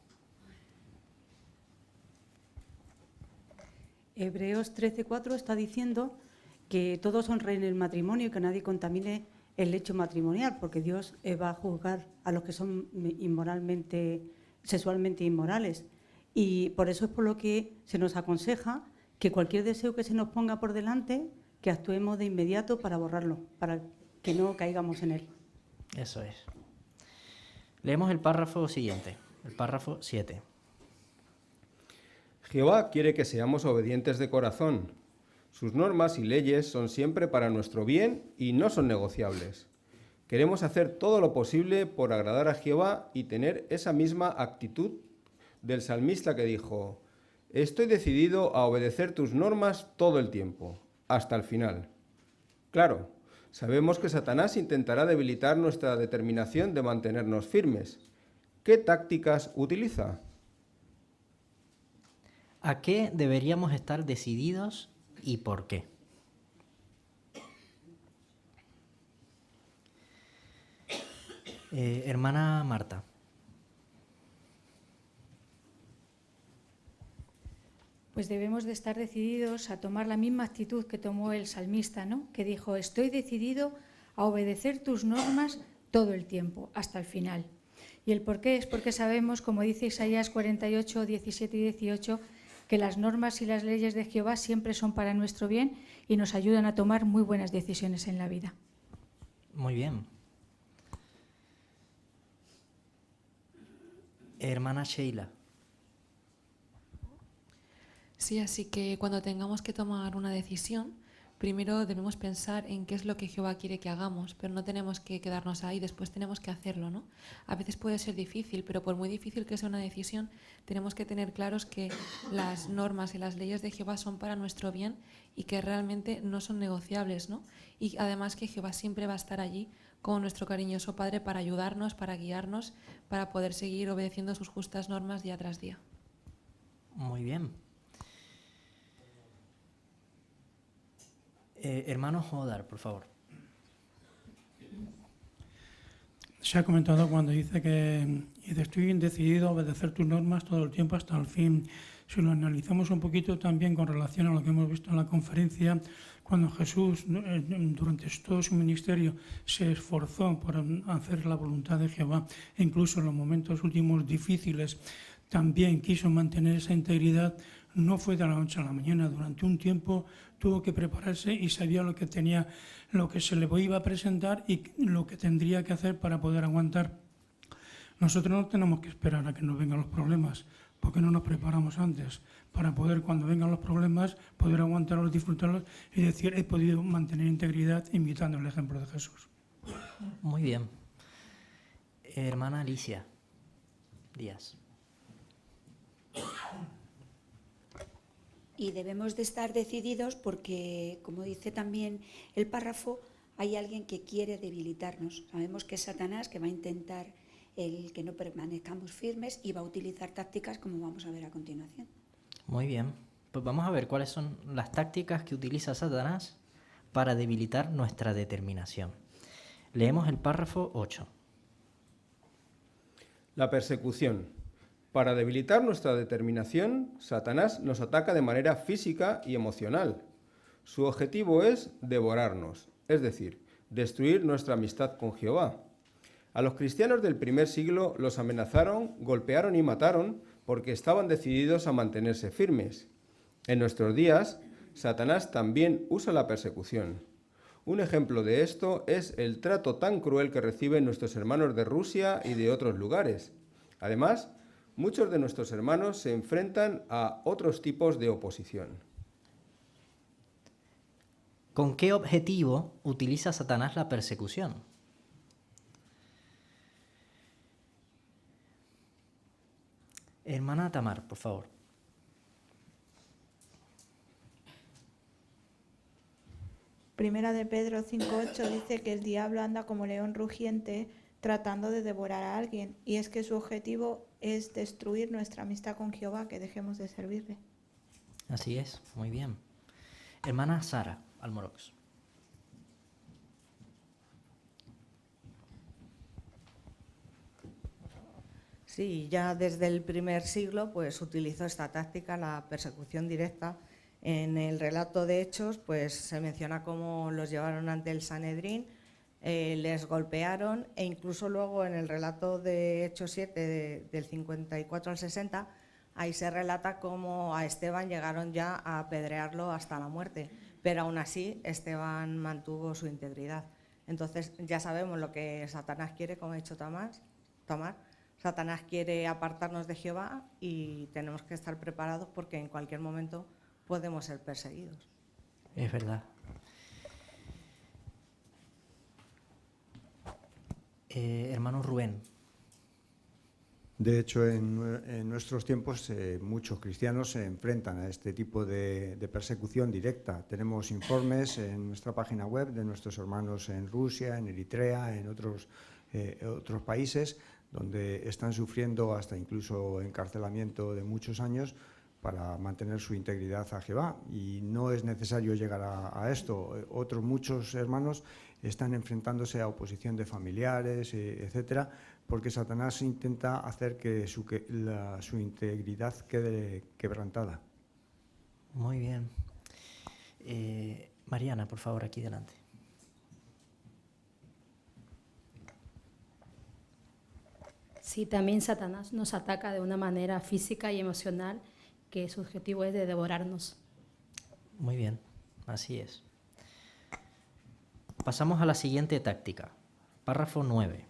Hebreos 13:4 está diciendo que todos honren el matrimonio y que nadie contamine el lecho matrimonial, porque Dios va a juzgar a los que son sexualmente inmorales. Y por eso es por lo que se nos aconseja que cualquier deseo que se nos ponga por delante, que actuemos de inmediato para borrarlo, para que no caigamos en él. Eso es. Leemos el párrafo siguiente, el párrafo 7. Jehová quiere que seamos obedientes de corazón. Sus normas y leyes son siempre para nuestro bien y no son negociables. Queremos hacer todo lo posible por agradar a Jehová y tener esa misma actitud del salmista que dijo: estoy decidido a obedecer tus normas todo el tiempo, hasta el final. Claro, sabemos que Satanás intentará debilitar nuestra determinación de mantenernos firmes. ¿Qué tácticas utiliza? ¿A qué deberíamos estar decididos y por qué? Hermana Marta. Pues debemos de estar decididos a tomar la misma actitud que tomó el salmista, ¿no? Que dijo: estoy decidido a obedecer tus normas todo el tiempo, hasta el final. Y el por qué es porque sabemos, como dice Isaías 48, 17 y 18, que las normas y las leyes de Jehová siempre son para nuestro bien y nos ayudan a tomar muy buenas decisiones en la vida. Muy bien. Hermana Sheila. Sí, así que cuando tengamos que tomar una decisión, primero debemos pensar en qué es lo que Jehová quiere que hagamos, pero no tenemos que quedarnos ahí, después tenemos que hacerlo, ¿no? A veces puede ser difícil, pero por muy difícil que sea una decisión, tenemos que tener claros que las normas y las leyes de Jehová son para nuestro bien y que realmente no son negociables, ¿no? Y además que Jehová siempre va a estar allí como nuestro cariñoso Padre para ayudarnos, para guiarnos, para poder seguir obedeciendo sus justas normas día tras día. Muy bien. Hermano Jodar, por favor. Se ha comentado cuando dice que estoy decidido a obedecer tus normas todo el tiempo hasta el fin. Si lo analizamos un poquito también con relación a lo que hemos visto en la conferencia, cuando Jesús durante todo su ministerio se esforzó por hacer la voluntad de Jehová, e incluso en los momentos últimos difíciles, también quiso mantener esa integridad. No fue de la noche a la mañana, durante un tiempo tuvo que prepararse y sabía lo que tenía, lo que se le iba a presentar y lo que tendría que hacer para poder aguantar. Nosotros no tenemos que esperar a que nos vengan los problemas, porque no nos preparamos antes, para poder, cuando vengan los problemas, poder aguantarlos, disfrutarlos y decir, he podido mantener integridad imitando el ejemplo de Jesús. Muy bien. Hermana Alicia Díaz. Y debemos de estar decididos porque, como dice también el párrafo, hay alguien que quiere debilitarnos. Sabemos que es Satanás, que va a intentar el que no permanezcamos firmes y va a utilizar tácticas como vamos a ver a continuación. Muy bien. Pues vamos a ver cuáles son las tácticas que utiliza Satanás para debilitar nuestra determinación. Leemos el párrafo 8. La persecución. Para debilitar nuestra determinación, Satanás nos ataca de manera física y emocional. Su objetivo es devorarnos, es decir, destruir nuestra amistad con Jehová. A los cristianos del primer siglo los amenazaron, golpearon y mataron porque estaban decididos a mantenerse firmes. En nuestros días, Satanás también usa la persecución. Un ejemplo de esto es el trato tan cruel que reciben nuestros hermanos de Rusia y de otros lugares. Además, muchos de nuestros hermanos se enfrentan a otros tipos de oposición. ¿Con qué objetivo utiliza Satanás la persecución? Hermana Tamar, por favor. Primera de Pedro 5:8 dice que el diablo anda como león rugiente tratando de devorar a alguien, y es que su objetivo es destruir nuestra amistad con Jehová, que dejemos de servirle. Así es, muy bien. Hermana Sara Almorox. Sí, ya desde el primer siglo pues utilizó esta táctica, la persecución directa. En el relato de Hechos pues se menciona cómo los llevaron ante el Sanedrín, les golpearon, e incluso luego en el relato de Hechos 7 del 54 al 60 ahí se relata cómo a Esteban llegaron ya a apedrearlo hasta la muerte, pero aún así Esteban mantuvo su integridad. Entonces ya sabemos lo que Satanás quiere, como ha dicho Tamar. Satanás quiere apartarnos de Jehová y tenemos que estar preparados porque en cualquier momento podemos ser perseguidos. Es verdad. Hermano Rubén. De hecho, en nuestros tiempos muchos cristianos se enfrentan a este tipo de persecución directa. Tenemos informes en nuestra página web de nuestros hermanos en Rusia, en Eritrea, en otros países, donde están sufriendo hasta incluso encarcelamiento de muchos años para mantener su integridad a Jehová. Y no es necesario llegar a esto. Muchos hermanos están enfrentándose a oposición de familiares, etcétera, porque Satanás intenta hacer que su integridad quede quebrantada. Muy bien. Mariana, por favor, aquí delante. Sí, también Satanás nos ataca de una manera física y emocional, que su objetivo es de devorarnos. Muy bien, así es. Pasamos a la siguiente táctica. Párrafo 9.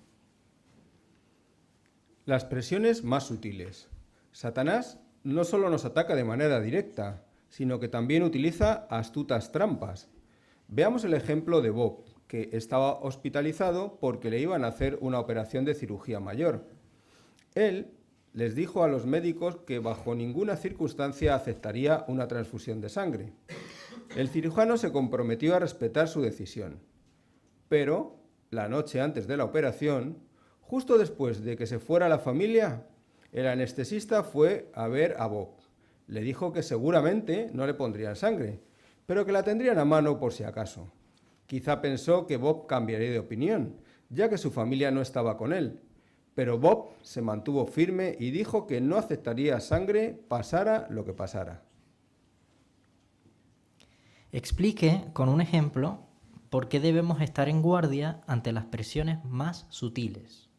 Las presiones más sutiles. Satanás no solo nos ataca de manera directa, sino que también utiliza astutas trampas. Veamos el ejemplo de Bob, que estaba hospitalizado porque le iban a hacer una operación de cirugía mayor. Él les dijo a los médicos que bajo ninguna circunstancia aceptaría una transfusión de sangre. El cirujano se comprometió a respetar su decisión. Pero, la noche antes de la operación, justo después de que se fuera la familia, el anestesista fue a ver a Bob. Le dijo que seguramente no le pondrían sangre, pero que la tendrían a mano por si acaso. Quizá pensó que Bob cambiaría de opinión, ya que su familia no estaba con él. Pero Bob se mantuvo firme y dijo que no aceptaría sangre, pasara lo que pasara. Explique con un ejemplo por qué debemos estar en guardia ante las presiones más sutiles.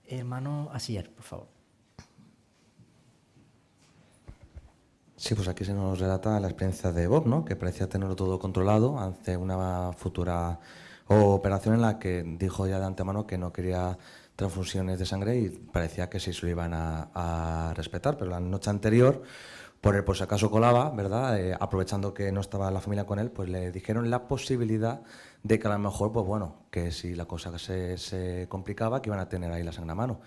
Hermano Asier, por favor. Sí, pues aquí se nos relata la experiencia de Bob, ¿no? Que parecía tenerlo todo controlado ante una futura operación en la que dijo ya de antemano que no quería transfusiones de sangre y parecía que sí se lo iban a respetar, pero la noche anterior, por si acaso colaba, ¿verdad? Aprovechando que no estaba la familia con él, pues le dijeron la posibilidad de que a lo mejor, pues bueno, que si la cosa se complicaba, que iban a tener ahí la sangre a mano.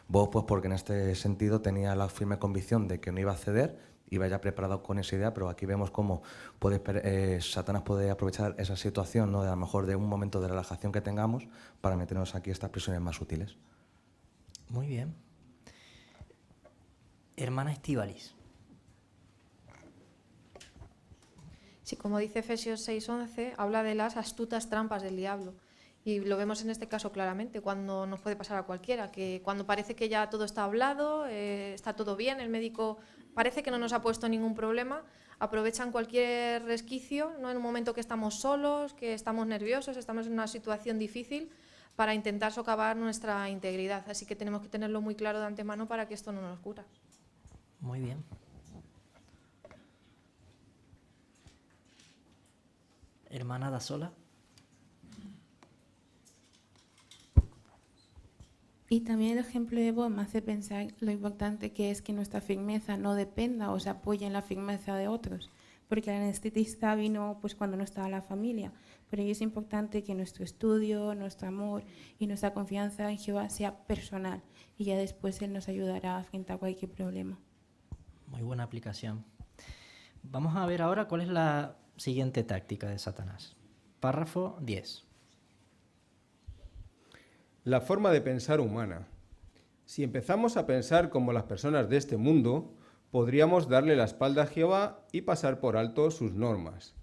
Bob, pues porque en este sentido tenía la firme convicción de que no iba a ceder, iba ya preparado con esa idea, pero aquí vemos cómo Satanás puede aprovechar esa situación, ¿no? De a lo mejor de un momento de relajación que tengamos para meternos aquí estas prisiones más sutiles. Muy bien. Hermana Estíbaliz. Sí, como dice Efesios 6:11, habla de las astutas trampas del diablo. Y lo vemos en este caso claramente, cuando nos puede pasar a cualquiera, que cuando parece que ya todo está hablado, está todo bien, el médico parece que no nos ha puesto ningún problema, aprovechan cualquier resquicio, ¿no? En un momento que estamos solos, que estamos nerviosos, estamos en una situación difícil, para intentar socavar nuestra integridad. Así que tenemos que tenerlo muy claro de antemano para que esto no nos cura. Muy bien. Hermana Dasola. Y también el ejemplo de Bob me hace pensar lo importante que es que nuestra firmeza no dependa o se apoye en la firmeza de otros, porque el anestesista vino pues cuando no estaba la familia, pero es importante que nuestro estudio, nuestro amor y nuestra confianza en Jehová sea personal y ya después Él nos ayudará frente a cualquier problema. Muy buena aplicación. Vamos a ver ahora cuál es la siguiente táctica de Satanás. Párrafo 10. La forma de pensar humana. Si empezamos a pensar como las personas de este mundo, podríamos darle la espalda a Jehová y pasar por alto sus normas.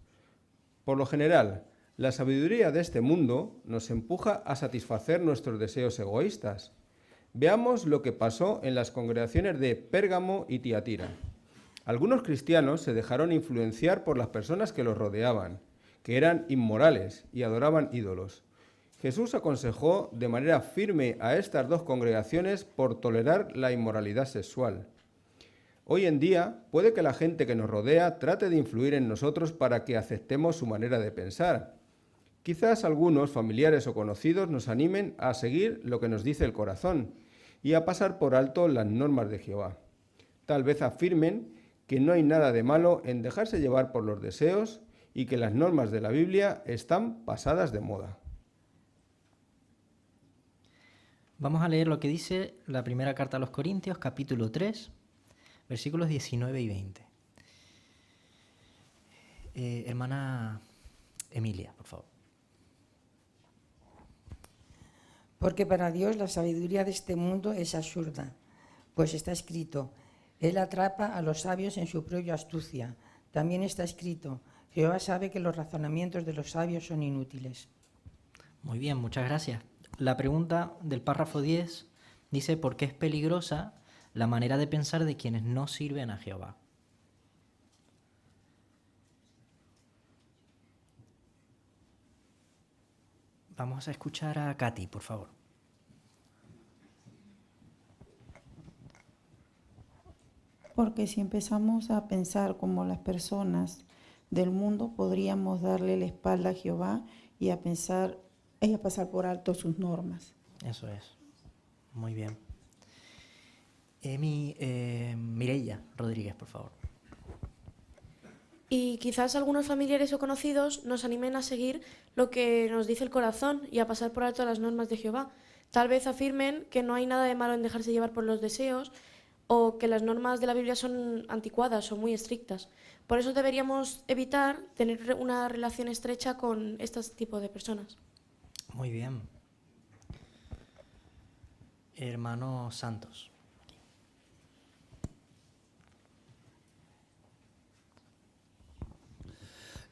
Por lo general, la sabiduría de este mundo nos empuja a satisfacer nuestros deseos egoístas. Veamos lo que pasó en las congregaciones de Pérgamo y Tiatira. Algunos cristianos se dejaron influenciar por las personas que los rodeaban, que eran inmorales y adoraban ídolos. Jesús aconsejó de manera firme a estas dos congregaciones por tolerar la inmoralidad sexual. Hoy en día, puede que la gente que nos rodea trate de influir en nosotros para que aceptemos su manera de pensar. Quizás algunos familiares o conocidos nos animen a seguir lo que nos dice el corazón y a pasar por alto las normas de Jehová. Tal vez afirmen que no hay nada de malo en dejarse llevar por los deseos y que las normas de la Biblia están pasadas de moda. Vamos a leer lo que dice la primera carta a los Corintios, capítulo 3, versículos 19 y 20. Hermana Emilia, por favor. Porque para Dios la sabiduría de este mundo es absurda, pues está escrito, Él atrapa a los sabios en su propia astucia. También está escrito, Jehová sabe que los razonamientos de los sabios son inútiles. Muy bien, muchas gracias. La pregunta del párrafo 10 dice, ¿por qué es peligrosa la manera de pensar de quienes no sirven a Jehová? Vamos a escuchar a Katy, por favor. Porque si empezamos a pensar como las personas del mundo, podríamos darle la espalda a Jehová y a pasar por alto sus normas. Eso es. Muy bien. Mireia Rodríguez, por favor. Y quizás algunos familiares o conocidos nos animen a seguir lo que nos dice el corazón y a pasar por alto las normas de Jehová. Tal vez afirmen que no hay nada de malo en dejarse llevar por los deseos o que las normas de la Biblia son anticuadas o muy estrictas. Por eso deberíamos evitar tener una relación estrecha con este tipo de personas. Muy bien. Hermano Santos.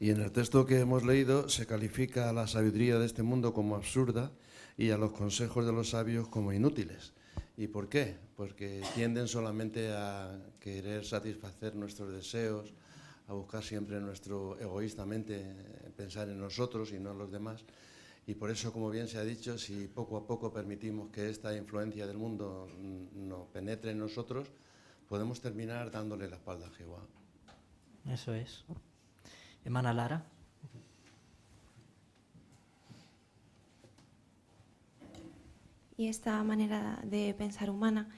Y en el texto que hemos leído se califica a la sabiduría de este mundo como absurda y a los consejos de los sabios como inútiles. ¿Y por qué? Porque tienden solamente a querer satisfacer nuestros deseos, a buscar siempre egoístamente pensar en nosotros y no en los demás. Y por eso, como bien se ha dicho, si poco a poco permitimos que esta influencia del mundo nos penetre en nosotros, podemos terminar dándole la espalda a Jehová. Eso es. Hermana Lara. Y esta manera de pensar humana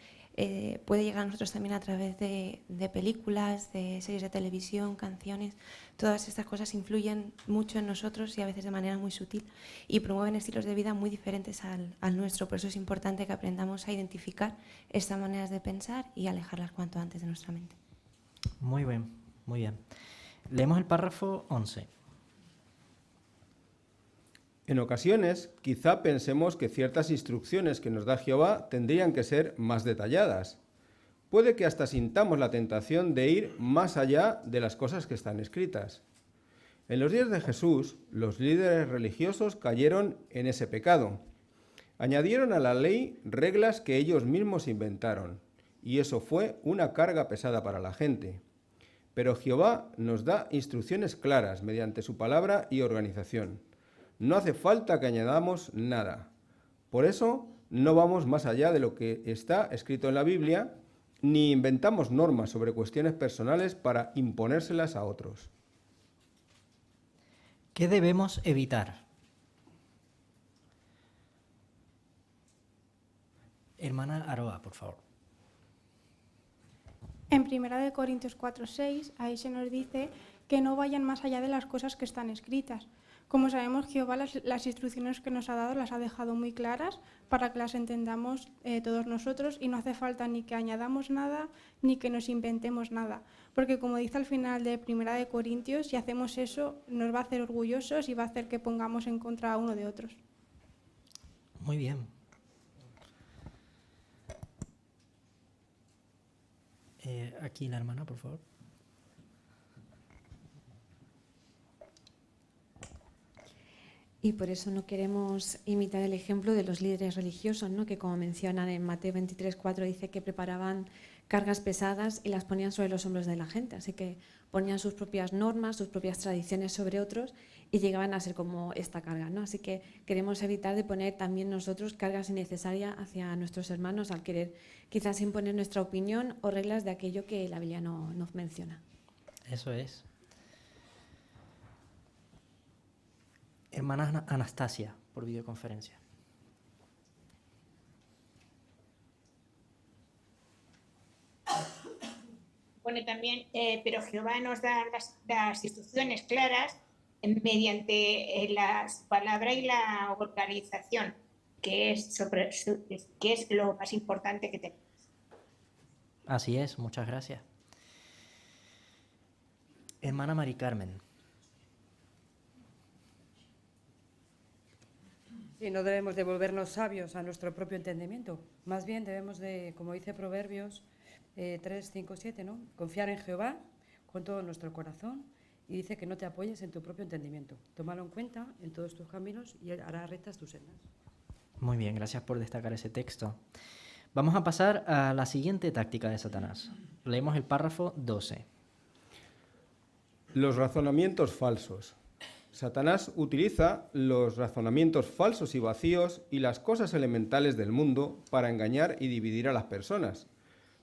puede llegar a nosotros también a través de películas, de series de televisión, canciones. Todas estas cosas influyen mucho en nosotros y a veces de manera muy sutil y promueven estilos de vida muy diferentes al nuestro. Por eso es importante que aprendamos a identificar estas maneras de pensar y alejarlas cuanto antes de nuestra mente. Muy bien, muy bien. Leemos el párrafo 11. En ocasiones, quizá pensemos que ciertas instrucciones que nos da Jehová tendrían que ser más detalladas. Puede que hasta sintamos la tentación de ir más allá de las cosas que están escritas. En los días de Jesús, los líderes religiosos cayeron en ese pecado. Añadieron a la ley reglas que ellos mismos inventaron, y eso fue una carga pesada para la gente. Pero Jehová nos da instrucciones claras mediante su palabra y organización. No hace falta que añadamos nada. Por eso no vamos más allá de lo que está escrito en la Biblia, ni inventamos normas sobre cuestiones personales para imponérselas a otros. ¿Qué debemos evitar? Hermana Aroa, por favor. En 1 Corintios 4:6, ahí se nos dice que no vayan más allá de las cosas que están escritas. Como sabemos, Jehová las instrucciones que nos ha dado las ha dejado muy claras para que las entendamos todos nosotros y no hace falta ni que añadamos nada ni que nos inventemos nada. Porque como dice al final de 1 Corintios, si hacemos eso nos va a hacer orgullosos y va a hacer que pongamos en contra a uno de otros. Muy bien. Aquí la hermana, por favor. Y por eso no queremos imitar el ejemplo de los líderes religiosos, ¿no? Que como mencionan en Mateo 23:4 dice que preparaban cargas pesadas y las ponían sobre los hombros de la gente. Así que ponían sus propias normas, sus propias tradiciones sobre otros y llegaban a ser como esta carga, ¿no? Así que queremos evitar de poner también nosotros cargas innecesarias hacia nuestros hermanos al querer quizás imponer nuestra opinión o reglas de aquello que la Biblia no nos menciona. Eso es. Hermana Anastasia, por videoconferencia. Pone también, pero Jehová nos da las instrucciones claras mediante la palabra y la organización, que es lo más importante que tenemos. Así es, muchas gracias. Hermana Mari Carmen. Sí, no debemos de volvernos sabios a nuestro propio entendimiento. Más bien debemos de, como dice Proverbios 3, 5, 7, ¿no? Confiar en Jehová con todo nuestro corazón y dice que no te apoyes en tu propio entendimiento. Tómalo en cuenta en todos tus caminos y hará rectas tus sendas. Muy bien, gracias por destacar ese texto. Vamos a pasar a la siguiente táctica de Satanás. Leemos el párrafo 12. Los razonamientos falsos. Satanás utiliza los razonamientos falsos y vacíos y las cosas elementales del mundo para engañar y dividir a las personas.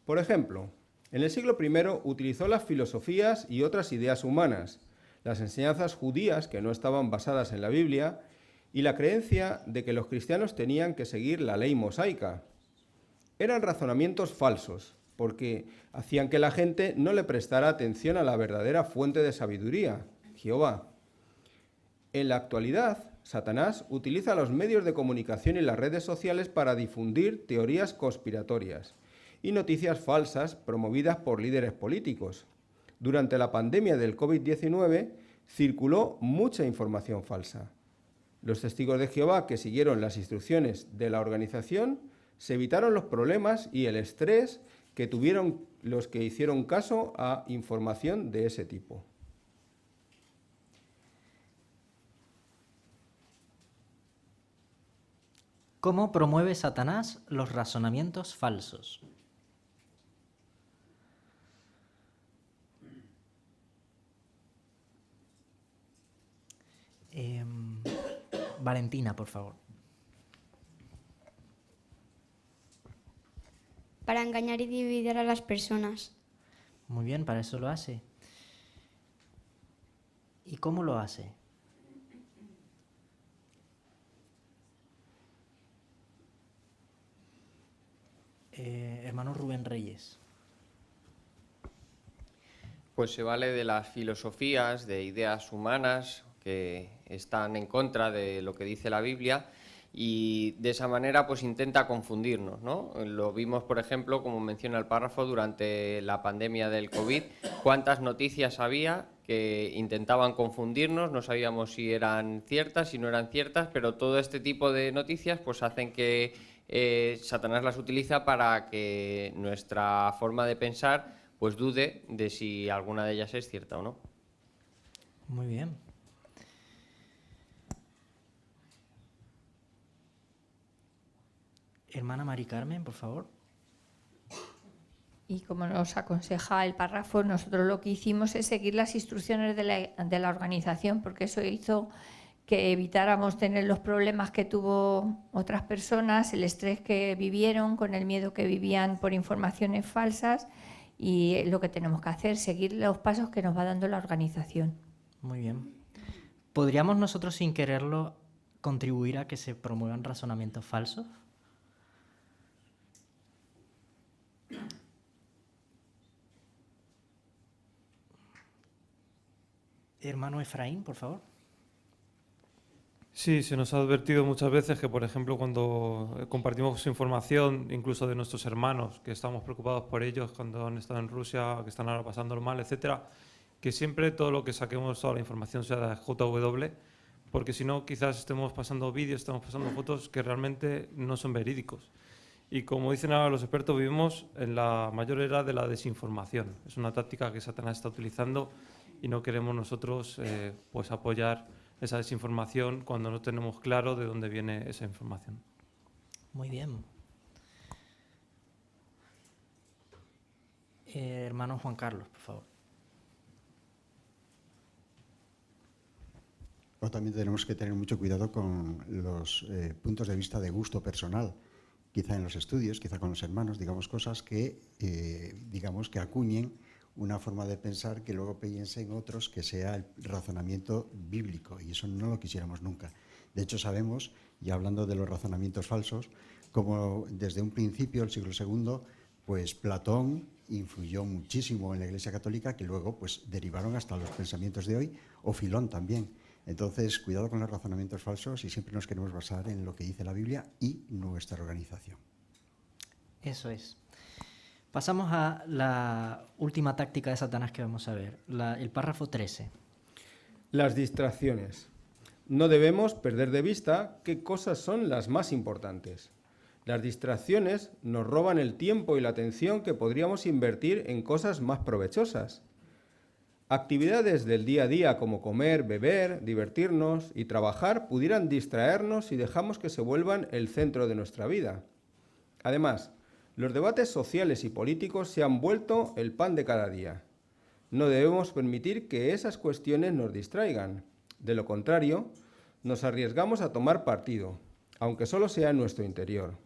Por ejemplo, en el siglo I utilizó las filosofías y otras ideas humanas, las enseñanzas judías que no estaban basadas en la Biblia y la creencia de que los cristianos tenían que seguir la ley mosaica. Eran razonamientos falsos, porque hacían que la gente no le prestara atención a la verdadera fuente de sabiduría, Jehová. En la actualidad, Satanás utiliza los medios de comunicación y las redes sociales para difundir teorías conspiratorias y noticias falsas promovidas por líderes políticos. Durante la pandemia del COVID-19 circuló mucha información falsa. Los testigos de Jehová que siguieron las instrucciones de la organización se evitaron los problemas y el estrés que tuvieron los que hicieron caso a información de ese tipo. ¿Cómo promueve Satanás los razonamientos falsos? Valentina, por favor. Para engañar y dividir a las personas. Muy bien, para eso lo hace. ¿Y cómo lo hace? Hermano Rubén Reyes. Pues se vale de las filosofías, de ideas humanas que están en contra de lo que dice la Biblia, y de esa manera pues intenta confundirnos, ¿no? Lo vimos, por ejemplo, como menciona el párrafo, durante la pandemia del COVID, cuántas noticias había que intentaban confundirnos, no sabíamos si eran ciertas, si no eran ciertas, pero todo este tipo de noticias pues hacen que Satanás las utiliza para que nuestra forma de pensar pues dude de si alguna de ellas es cierta o no. Muy bien. Hermana Mari Carmen, por favor. Y como nos aconseja el párrafo, nosotros lo que hicimos es seguir las instrucciones de la organización, porque eso hizo que evitáramos tener los problemas que tuvo otras personas, el estrés que vivieron, con el miedo que vivían por informaciones falsas, y lo que tenemos que hacer, seguir los pasos que nos va dando la organización. Muy bien. ¿Podríamos nosotros, sin quererlo, contribuir a que se promuevan razonamientos falsos? Hermano Efraín, por favor. Sí, se nos ha advertido muchas veces que, por ejemplo, cuando compartimos información, incluso de nuestros hermanos, que estamos preocupados por ellos cuando han estado en Rusia, que están ahora pasando mal, etcétera, que siempre todo lo que saquemos, toda la información sea de JW, porque si no, quizás estemos pasando vídeos, estamos pasando fotos que realmente no son verídicos. Y como dicen ahora los expertos, vivimos en la mayor era de la desinformación. Es una táctica que Satanás está utilizando y no queremos nosotros pues apoyar esa desinformación cuando no tenemos claro de dónde viene esa información. Muy bien. Hermano Juan Carlos, por favor. Pero también tenemos que tener mucho cuidado con los puntos de vista de gusto personal. Quizá en los estudios, quizá con los hermanos, digamos cosas que, digamos, que acuñen una forma de pensar que luego piensen otros que sea el razonamiento bíblico, y eso no lo quisiéramos nunca. De hecho, sabemos, y hablando de los razonamientos falsos, como desde un principio, el siglo II, pues Platón influyó muchísimo en la Iglesia Católica, que luego pues derivaron hasta los pensamientos de hoy, o Filón también. Entonces, cuidado con los razonamientos falsos, y siempre nos queremos basar en lo que dice la Biblia y nuestra organización. Eso es. Pasamos a la última táctica de Satanás que vamos a ver, el párrafo 13. Las distracciones. No debemos perder de vista qué cosas son las más importantes. Las distracciones nos roban el tiempo y la atención que podríamos invertir en cosas más provechosas. Actividades del día a día como comer, beber, divertirnos y trabajar pudieran distraernos si dejamos que se vuelvan el centro de nuestra vida. Además, los debates sociales y políticos se han vuelto el pan de cada día. No debemos permitir que esas cuestiones nos distraigan. De lo contrario, nos arriesgamos a tomar partido, aunque solo sea en nuestro interior.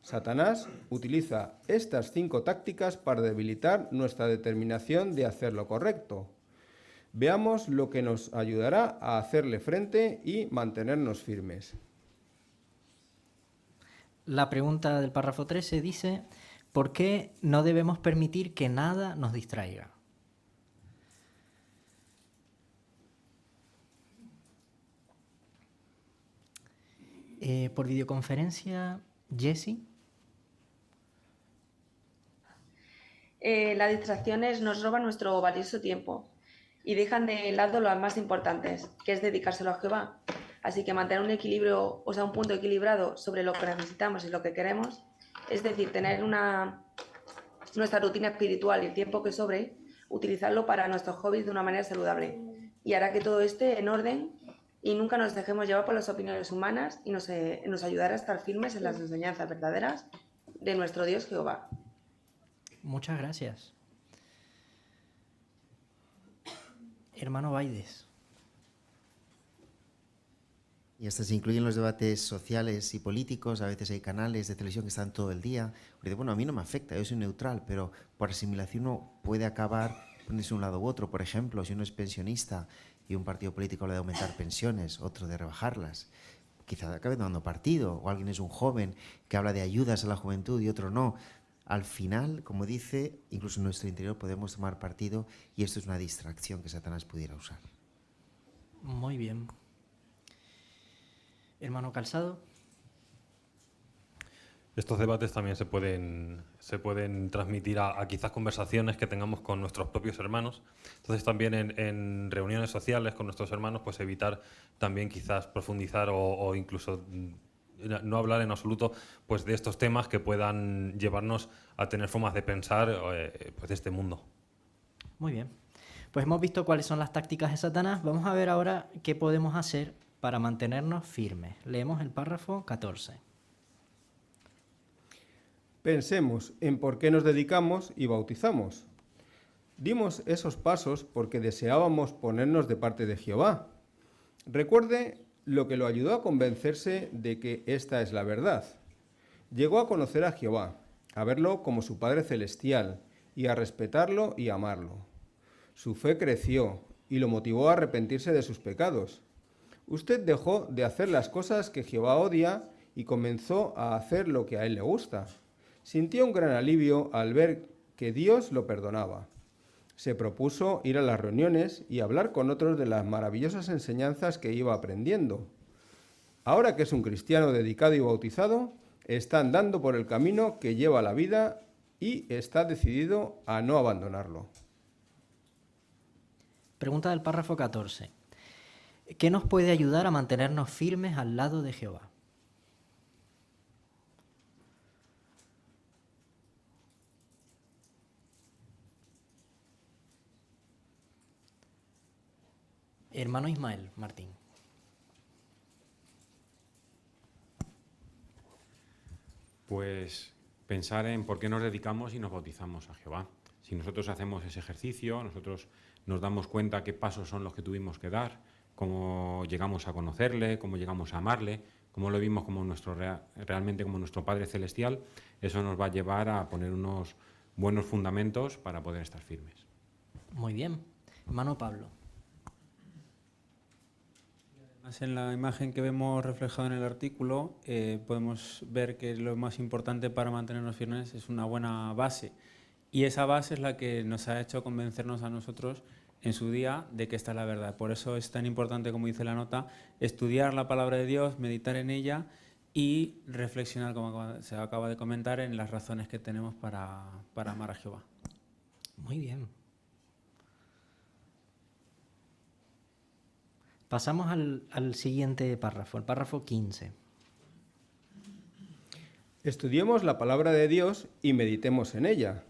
Satanás utiliza estas 5 tácticas para debilitar nuestra determinación de hacer lo correcto. Veamos lo que nos ayudará a hacerle frente y mantenernos firmes. La pregunta del párrafo 13 dice: ¿por qué no debemos permitir que nada nos distraiga? Por videoconferencia, Jessie. Las distracciones nos roban nuestro valioso tiempo y dejan de lado las más importantes, que es dedicárselo a Jehová. Así que mantener un equilibrio, o sea, un punto equilibrado sobre lo que necesitamos y lo que queremos, es decir, tener nuestra rutina espiritual y el tiempo que sobre, utilizarlo para nuestros hobbies de una manera saludable. Y hará que todo esté en orden y nunca nos dejemos llevar por las opiniones humanas y nos ayudará a estar firmes en las enseñanzas verdaderas de nuestro Dios Jehová. Muchas gracias. Hermano Baides. Y hasta se incluyen los debates sociales y políticos, a veces hay canales de televisión que están todo el día. Dice, bueno, a mí no me afecta, yo soy neutral, pero por asimilación uno puede acabar poniéndose un lado u otro. Por ejemplo, si uno es pensionista y un partido político habla de aumentar pensiones, otro de rebajarlas, quizá acabe tomando partido. O alguien es un joven que habla de ayudas a la juventud y otro no. Al final, como dice, incluso en nuestro interior podemos tomar partido y esto es una distracción que Satanás pudiera usar. Muy bien. Hermano Calzado. Estos debates también se pueden transmitir a quizás conversaciones que tengamos con nuestros propios hermanos. Entonces también en reuniones sociales con nuestros hermanos, pues evitar también quizás profundizar o incluso no hablar en absoluto pues de estos temas que puedan llevarnos a tener formas de pensar pues de este mundo. Muy bien. Pues hemos visto cuáles son las tácticas de Satanás. Vamos a ver ahora qué podemos hacer para mantenernos firmes. Leemos el párrafo 14. Pensemos en por qué nos dedicamos y bautizamos. Dimos esos pasos porque deseábamos ponernos de parte de Jehová. Recuerde lo que lo ayudó a convencerse de que esta es la verdad. Llegó a conocer a Jehová, a verlo como su Padre Celestial y a respetarlo y amarlo. Su fe creció y lo motivó a arrepentirse de sus pecados. Usted dejó de hacer las cosas que Jehová odia y comenzó a hacer lo que a él le gusta. Sintió un gran alivio al ver que Dios lo perdonaba. Se propuso ir a las reuniones y hablar con otros de las maravillosas enseñanzas que iba aprendiendo. Ahora que es un cristiano dedicado y bautizado, está andando por el camino que lleva a la vida y está decidido a no abandonarlo. Pregunta del párrafo 14. ¿Qué nos puede ayudar a mantenernos firmes al lado de Jehová? Hermano Ismael Martín. Pues pensar en por qué nos dedicamos y nos bautizamos a Jehová. Si nosotros hacemos ese ejercicio, nosotros nos damos cuenta qué pasos son los que tuvimos que dar, cómo llegamos a conocerle, cómo llegamos a amarle, cómo lo vimos como realmente como nuestro Padre Celestial, eso nos va a llevar a poner unos buenos fundamentos para poder estar firmes. Muy bien. Hermano Pablo. Además, en la imagen que vemos reflejada en el artículo, podemos ver que lo más importante para mantenernos firmes es una buena base. Y esa base es la que nos ha hecho convencernos a nosotros en su día de que esta es la verdad. Por eso es tan importante, como dice la nota, estudiar la palabra de Dios, meditar en ella y reflexionar, como se acaba de comentar, en las razones que tenemos para amar a Jehová. Muy bien. Pasamos al siguiente párrafo, el párrafo 15. Estudiemos la palabra de Dios y meditemos en ella.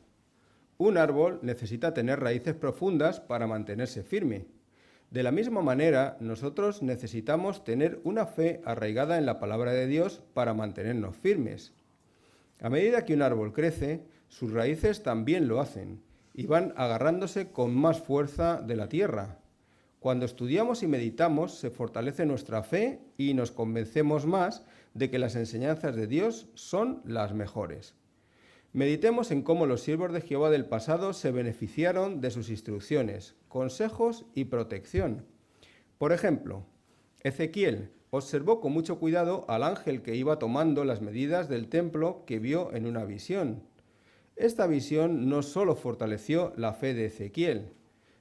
Un árbol necesita tener raíces profundas para mantenerse firme. De la misma manera, nosotros necesitamos tener una fe arraigada en la palabra de Dios para mantenernos firmes. A medida que un árbol crece, sus raíces también lo hacen y van agarrándose con más fuerza de la tierra. Cuando estudiamos y meditamos, se fortalece nuestra fe y nos convencemos más de que las enseñanzas de Dios son las mejores. Meditemos en cómo los siervos de Jehová del pasado se beneficiaron de sus instrucciones, consejos y protección. Por ejemplo, Ezequiel observó con mucho cuidado al ángel que iba tomando las medidas del templo que vio en una visión. Esta visión no solo fortaleció la fe de Ezequiel,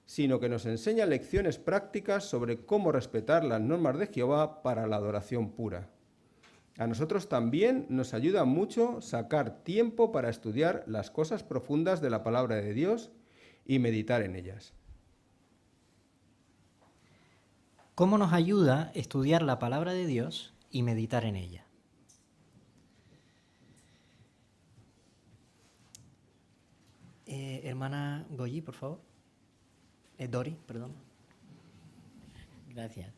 sino que nos enseña lecciones prácticas sobre cómo respetar las normas de Jehová para la adoración pura. A nosotros también nos ayuda mucho sacar tiempo para estudiar las cosas profundas de la palabra de Dios y meditar en ellas. ¿Cómo nos ayuda estudiar la palabra de Dios y meditar en ella? Hermana Goyi, por favor. Dori, perdón. Gracias.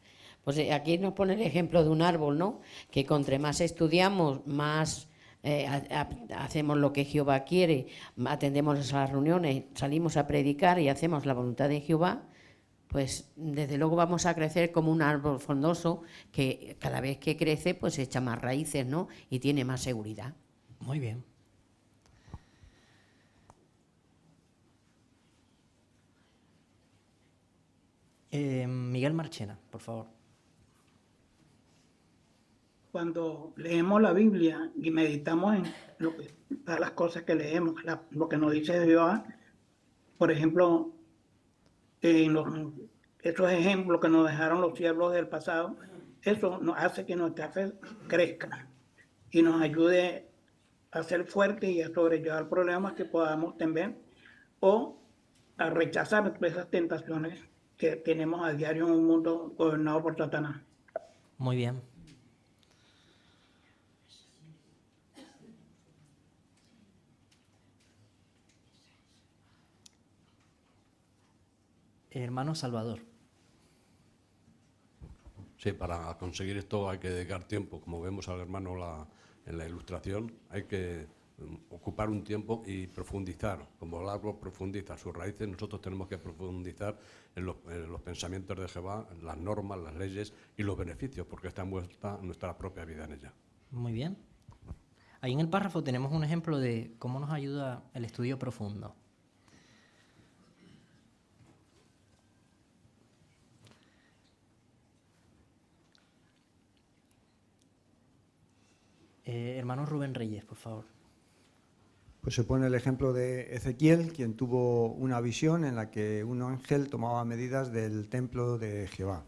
Pues aquí nos pone el ejemplo de un árbol, ¿no? Que contra más estudiamos, más hacemos lo que Jehová quiere, atendemos a las reuniones, salimos a predicar y hacemos la voluntad de Jehová, pues desde luego vamos a crecer como un árbol frondoso que cada vez que crece pues echa más raíces, ¿no? Y tiene más seguridad. Muy bien. Miguel Marchena, por favor. Cuando leemos la Biblia y meditamos en todas las cosas que leemos, lo que nos dice Jehová, por ejemplo, esos ejemplos que nos dejaron los siervos del pasado, eso nos hace que nuestra fe crezca y nos ayude a ser fuertes y a sobrellevar problemas que podamos tener o a rechazar esas tentaciones que tenemos a diario en un mundo gobernado por Satanás. Muy bien. Hermano Salvador. Sí, para conseguir esto hay que dedicar tiempo. Como vemos al hermano en la ilustración, hay que ocupar un tiempo y profundizar. Como el árbol profundiza sus raíces, nosotros tenemos que profundizar en los pensamientos de Jehová, en las normas, las leyes y los beneficios, porque está envuelta nuestra propia vida en ella. Muy bien. Ahí en el párrafo tenemos un ejemplo de cómo nos ayuda el estudio profundo. Hermano Rubén Reyes, por favor. Pues se pone el ejemplo de Ezequiel, quien tuvo una visión en la que un ángel tomaba medidas del templo de Jehová.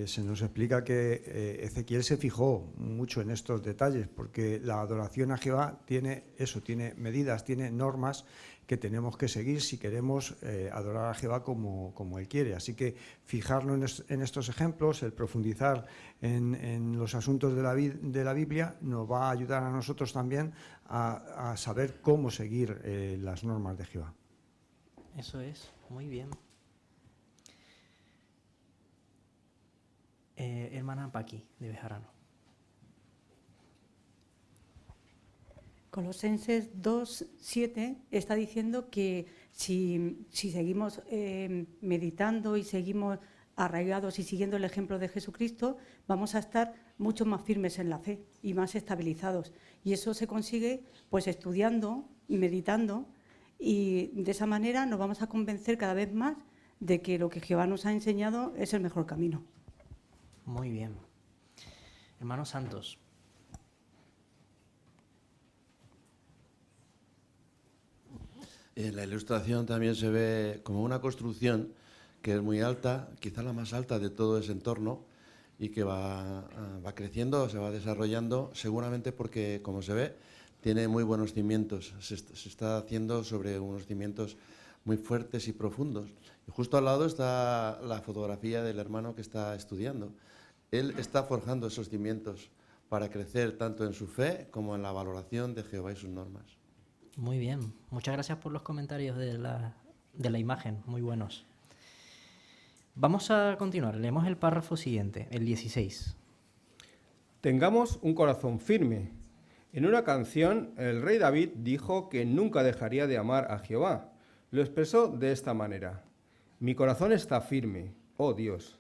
Se nos explica que Ezequiel se fijó mucho en estos detalles, porque la adoración a Jehová tiene eso, tiene medidas, tiene normas que tenemos que seguir si queremos adorar a Jehová como Él quiere. Así que fijarnos en estos ejemplos, el profundizar en los asuntos de la Biblia, nos va a ayudar a nosotros también a saber cómo seguir las normas de Jehová. Eso es, muy bien. Hermana Paqui, de Bejarano. Colosenses 2:7 está diciendo que si seguimos meditando y seguimos arraigados y siguiendo el ejemplo de Jesucristo, vamos a estar mucho más firmes en la fe y más estabilizados. Y eso se consigue pues estudiando, meditando, y de esa manera nos vamos a convencer cada vez más de que lo que Jehová nos ha enseñado es el mejor camino. Muy bien. Hermano Santos. En la ilustración también se ve como una construcción que es muy alta, quizá la más alta de todo ese entorno, y que va creciendo, se va desarrollando, seguramente porque, como se ve, tiene muy buenos cimientos. Se está haciendo sobre unos cimientos muy fuertes y profundos. Y justo al lado está la fotografía del hermano que está estudiando. Él está forjando esos cimientos para crecer tanto en su fe como en la valoración de Jehová y sus normas. Muy bien. Muchas gracias por los comentarios de la imagen, muy buenos. Vamos a continuar. Leemos el párrafo siguiente, el 16. Tengamos un corazón firme. En una canción, el rey David dijo que nunca dejaría de amar a Jehová. Lo expresó de esta manera: mi corazón está firme, oh Dios.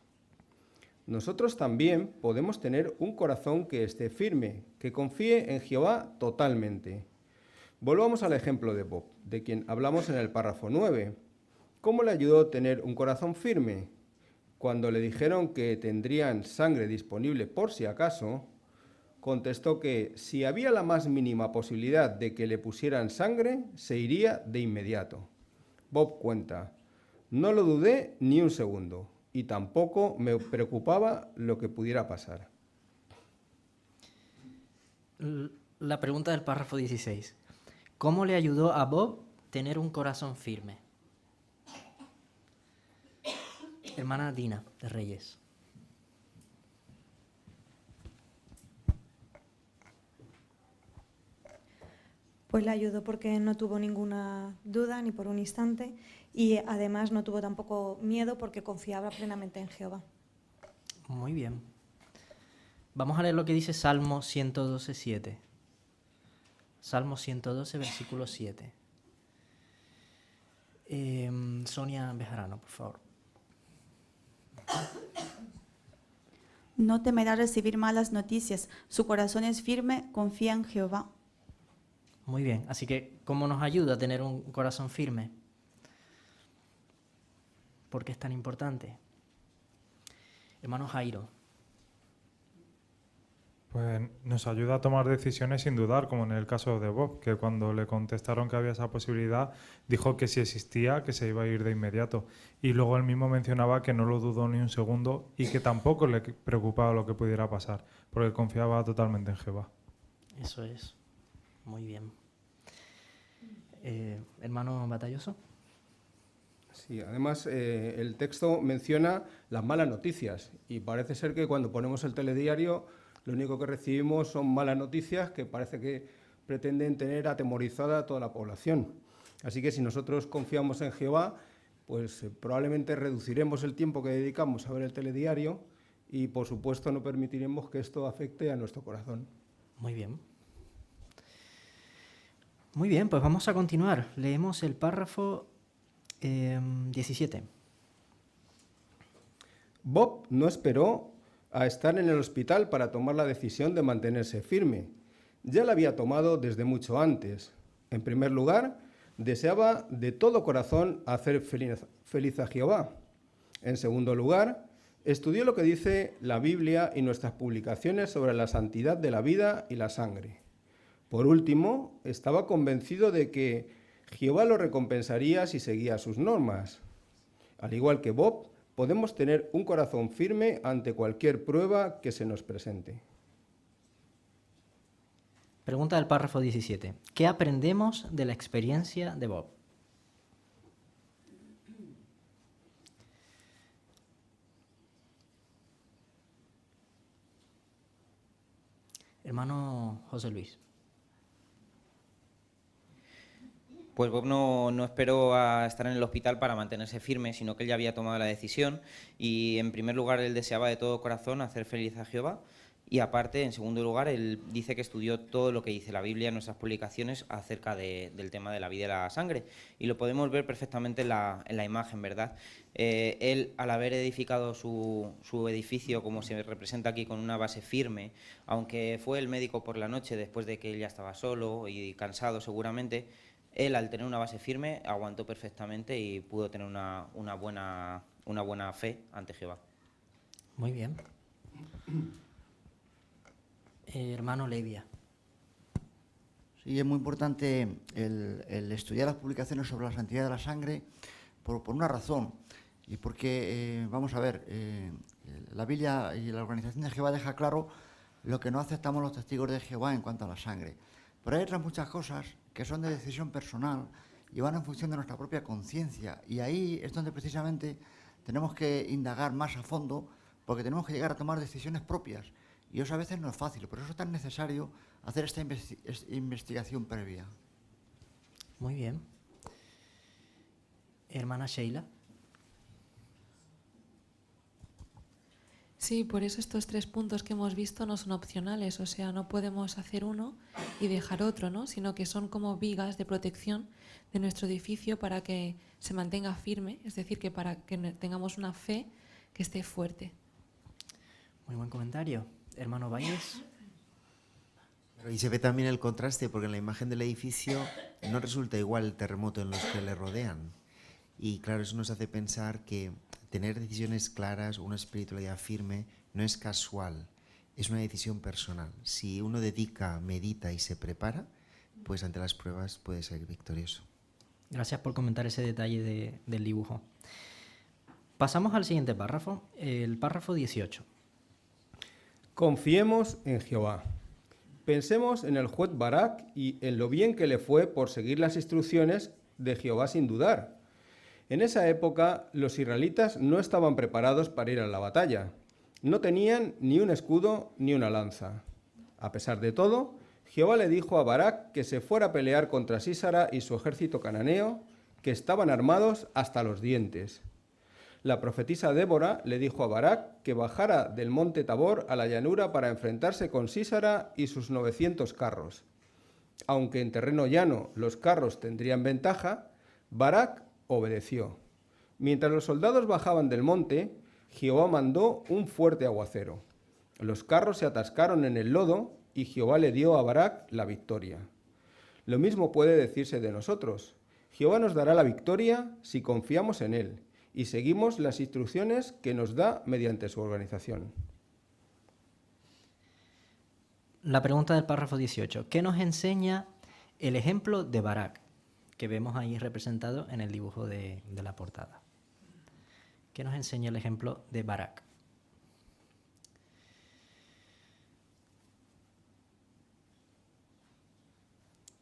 Nosotros también podemos tener un corazón que esté firme, que confíe en Jehová totalmente. Volvamos al ejemplo de Bob, de quien hablamos en el párrafo 9. ¿Cómo le ayudó a tener un corazón firme? Cuando le dijeron que tendrían sangre disponible por si acaso, contestó que si había la más mínima posibilidad de que le pusieran sangre, se iría de inmediato. Bob cuenta: no lo dudé ni un segundo y tampoco me preocupaba lo que pudiera pasar. La pregunta del párrafo 16. ¿Cómo le ayudó a Bob tener un corazón firme? Hermana Dina, de Reyes. Pues le ayudó porque no tuvo ninguna duda ni por un instante, y además no tuvo tampoco miedo porque confiaba plenamente en Jehová. Muy bien. Vamos a leer lo que dice Salmo 112:7. Salmo 112, versículo 7. Sonia Bejarano, por favor. No temerá recibir malas noticias. Su corazón es firme, confía en Jehová. Muy bien, así que ¿cómo nos ayuda a tener un corazón firme? ¿Por qué es tan importante? Hermano Jairo. Pues nos ayuda a tomar decisiones sin dudar, como en el caso de Bob, que cuando le contestaron que había esa posibilidad, dijo que si existía, que se iba a ir de inmediato. Y luego él mismo mencionaba que no lo dudó ni un segundo y que tampoco le preocupaba lo que pudiera pasar, porque confiaba totalmente en Jehová. Eso es. Muy bien. Hermano Batalloso. Sí, además el texto menciona las malas noticias y parece ser que cuando ponemos el telediario lo único que recibimos son malas noticias que parece que pretenden tener atemorizada a toda la población. Así que si nosotros confiamos en Jehová, pues probablemente reduciremos el tiempo que dedicamos a ver el telediario y por supuesto no permitiremos que esto afecte a nuestro corazón. Muy bien. Muy bien, pues vamos a continuar. Leemos el párrafo 17. Bob no esperó a estar en el hospital para tomar la decisión de mantenerse firme. Ya la había tomado desde mucho antes. En primer lugar, deseaba de todo corazón hacer feliz a Jehová. En segundo lugar, estudió lo que dice la Biblia y nuestras publicaciones sobre la santidad de la vida y la sangre. Por último, estaba convencido de que Jehová lo recompensaría si seguía sus normas. Al igual que Bob, podemos tener un corazón firme ante cualquier prueba que se nos presente. Pregunta del párrafo 17. ¿Qué aprendemos de la experiencia de Bob? Hermano José Luis. Pues Bob no esperó a estar en el hospital para mantenerse firme, sino que él ya había tomado la decisión y en primer lugar él deseaba de todo corazón hacer feliz a Jehová y aparte, en segundo lugar, él dice que estudió todo lo que dice la Biblia en nuestras publicaciones acerca del tema de la vida y la sangre y lo podemos ver perfectamente en la imagen, ¿verdad? Él, al haber edificado su edificio, como se representa aquí, con una base firme, aunque fue el médico por la noche después de que él ya estaba solo y cansado seguramente, él, al tener una base firme, aguantó perfectamente y pudo tener una buena fe ante Jehová. Muy bien. Hermano Levia. Sí, es muy importante el estudiar las publicaciones sobre la santidad de la sangre por una razón. Y porque, vamos a ver, la Biblia y la Organización de Jehová deja claro lo que no aceptamos los testigos de Jehová en cuanto a la sangre. Pero hay otras muchas cosas que son de decisión personal y van en función de nuestra propia conciencia. Y ahí es donde precisamente tenemos que indagar más a fondo porque tenemos que llegar a tomar decisiones propias. Y eso a veces no es fácil, por eso es tan necesario hacer esta investigación previa. Muy bien. Hermana Sheila. Sí, por eso estos 3 puntos que hemos visto no son opcionales, o sea, no podemos hacer uno y dejar otro, ¿no? Sino que son como vigas de protección de nuestro edificio para que se mantenga firme, es decir, que para que tengamos una fe que esté fuerte. Muy buen comentario. Hermano Valles. Y se ve también el contraste, porque en la imagen del edificio no resulta igual el terremoto en los que le rodean. Y claro, eso nos hace pensar que tener decisiones claras, una espiritualidad firme, no es casual, es una decisión personal. Si uno dedica, medita y se prepara, pues ante las pruebas puede ser victorioso. Gracias por comentar ese detalle del dibujo. Pasamos al siguiente párrafo, el párrafo 18. Confiemos en Jehová. Pensemos en el juez Barak y en lo bien que le fue por seguir las instrucciones de Jehová sin dudar. En esa época, los israelitas no estaban preparados para ir a la batalla. No tenían ni un escudo ni una lanza. A pesar de todo, Jehová le dijo a Barak que se fuera a pelear contra Sísara y su ejército cananeo, que estaban armados hasta los dientes. La profetisa Débora le dijo a Barak que bajara del monte Tabor a la llanura para enfrentarse con Sísara y sus 900 carros. Aunque en terreno llano los carros tendrían ventaja, Barak obedeció. Mientras los soldados bajaban del monte, Jehová mandó un fuerte aguacero. Los carros se atascaron en el lodo y Jehová le dio a Barak la victoria. Lo mismo puede decirse de nosotros. Jehová nos dará la victoria si confiamos en Él y seguimos las instrucciones que nos da mediante su organización. La pregunta del párrafo 18. ¿Qué nos enseña el ejemplo de Barak, que vemos ahí representado en el dibujo de la portada? ¿Qué nos enseña el ejemplo de Barak?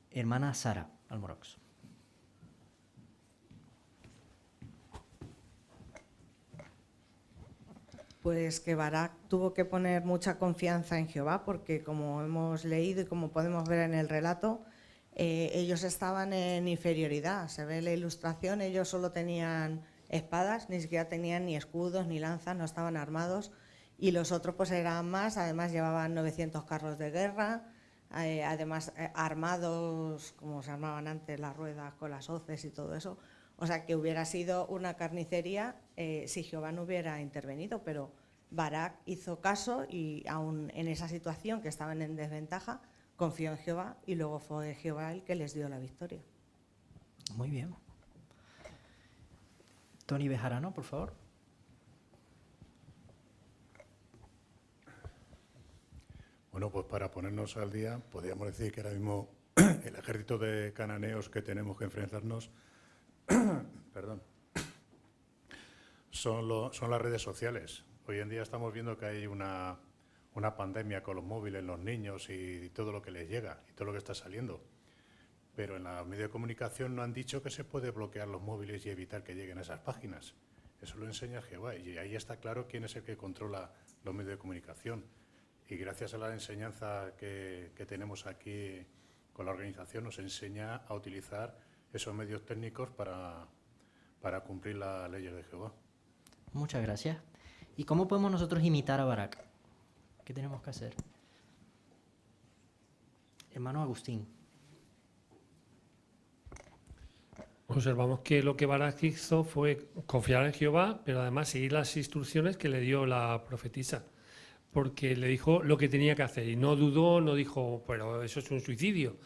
Hermana Sara Almorox. Pues que Barak tuvo que poner mucha confianza en Jehová, porque como hemos leído y como podemos ver en el relato, ellos estaban en inferioridad. Se ve en la ilustración, ellos solo tenían espadas, ni siquiera tenían ni escudos ni lanzas, no estaban armados, y los otros pues eran más, además llevaban 900 carros de guerra, además armados como se armaban antes, las ruedas con las hoces y todo eso. O sea que hubiera sido una carnicería si Jehová no hubiera intervenido, pero Barak hizo caso y aún en esa situación que estaban en desventaja, confió en Jehová y luego fue Jehová el que les dio la victoria. Muy bien. Tony Bejarano, por favor. Bueno, pues para ponernos al día, podríamos decir que ahora mismo el ejército de cananeos que tenemos que enfrentarnos perdón, son las redes sociales. Hoy en día estamos viendo que hay una pandemia con los móviles, los niños y todo lo que les llega y todo lo que está saliendo. Pero en la medio de comunicación no han dicho que se puede bloquear los móviles y evitar que lleguen a esas páginas. Eso lo enseña Jehová y ahí está claro quién es el que controla los medios de comunicación. Y gracias a la enseñanza que tenemos aquí con la organización nos enseña a utilizar esos medios técnicos para cumplir las leyes de Jehová. Muchas gracias. ¿Y cómo podemos nosotros imitar a Barak? ¿Qué tenemos que hacer? Hermano Agustín. Observamos que lo que Barak hizo fue confiar en Jehová, pero además seguir las instrucciones que le dio la profetisa, porque le dijo lo que tenía que hacer y no dudó, no dijo, pero eso es un suicidio.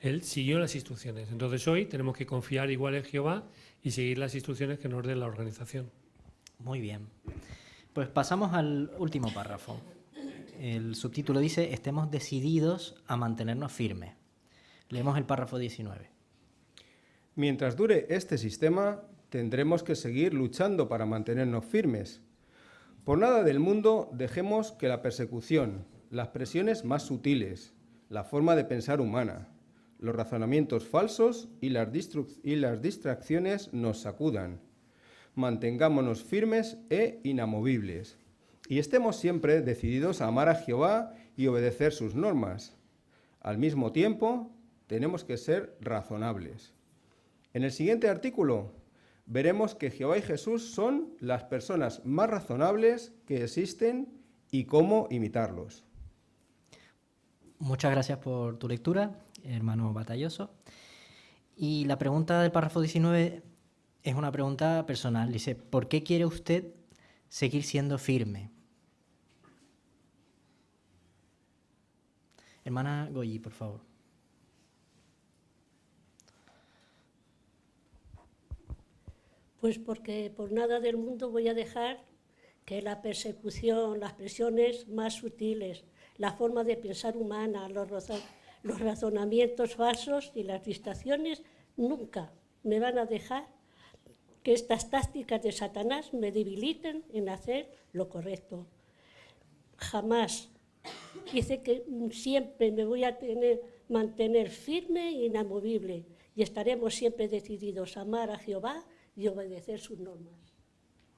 Él siguió las instrucciones. Entonces hoy tenemos que confiar igual en Jehová y seguir las instrucciones que nos dé la organización. Muy bien. Pues pasamos al último párrafo. El subtítulo dice, estemos decididos a mantenernos firmes. Leemos el párrafo 19. Mientras dure este sistema, tendremos que seguir luchando para mantenernos firmes. Por nada del mundo dejemos que la persecución, las presiones más sutiles, la forma de pensar humana, los razonamientos falsos y las distracciones nos sacudan. Mantengámonos firmes e inamovibles. Y estemos siempre decididos a amar a Jehová y obedecer sus normas. Al mismo tiempo, tenemos que ser razonables. En el siguiente artículo veremos que Jehová y Jesús son las personas más razonables que existen y cómo imitarlos. Muchas gracias por tu lectura, hermano Batalloso. Y la pregunta del párrafo 19 es una pregunta personal. Dice, ¿por qué quiere usted seguir siendo firme? Hermana Goyi, por favor. Pues porque por nada del mundo voy a dejar que la persecución, las presiones más sutiles, la forma de pensar humana, los razonamientos falsos y las distracciones nunca me van a dejar que estas tácticas de Satanás me debiliten en hacer lo correcto. Jamás. Dice que siempre me voy a mantener firme e inamovible y estaremos siempre decididos a amar a Jehová y obedecer sus normas.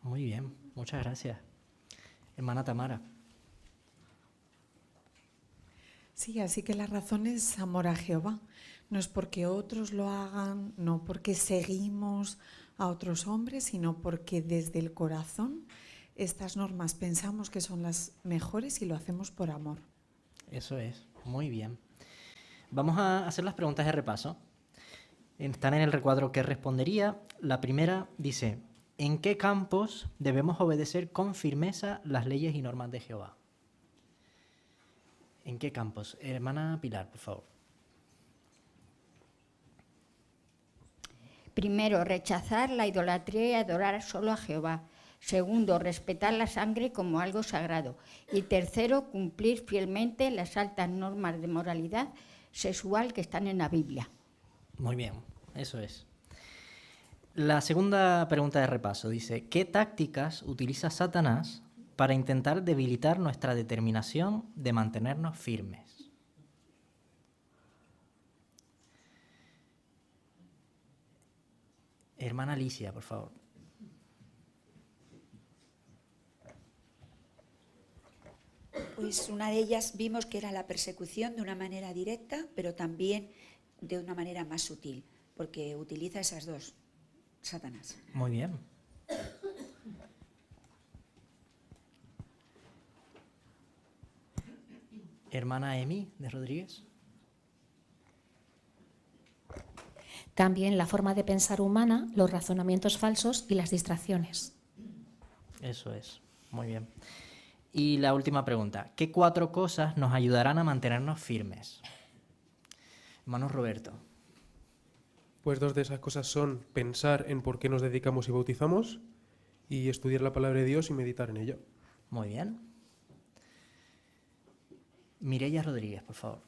Muy bien, muchas gracias. Hermana Tamara. Sí, así que la razón es amor a Jehová. No es porque otros lo hagan, no porque seguimos a otros hombres, sino porque desde el corazón estas normas pensamos que son las mejores y lo hacemos por amor. Eso es, muy bien. Vamos a hacer las preguntas de repaso. Están en el recuadro que respondería. La primera dice, ¿En qué campos debemos obedecer con firmeza las leyes y normas de Jehová? ¿En qué campos? Hermana Pilar, por favor. Primero, rechazar la idolatría y adorar solo a Jehová. Segundo, respetar la sangre como algo sagrado. Y tercero, cumplir fielmente las altas normas de moralidad sexual que están en la Biblia. Muy bien, eso es. La segunda pregunta de repaso dice, ¿qué tácticas utiliza Satanás para intentar debilitar nuestra determinación de mantenernos firmes? Hermana Alicia, por favor. Pues una de ellas vimos que era la persecución de una manera directa, pero también de una manera más sutil, porque utiliza esas dos, Satanás. Muy bien. Hermana Emi de Rodríguez. También la forma de pensar humana, los razonamientos falsos y las distracciones. Eso es, muy bien. Y la última pregunta, ¿qué 4 cosas nos ayudarán a mantenernos firmes? Hermano Roberto. Pues 2 de esas cosas son pensar en por qué nos dedicamos y bautizamos y estudiar la palabra de Dios y meditar en ello. Muy bien. Mireia Rodríguez, por favor.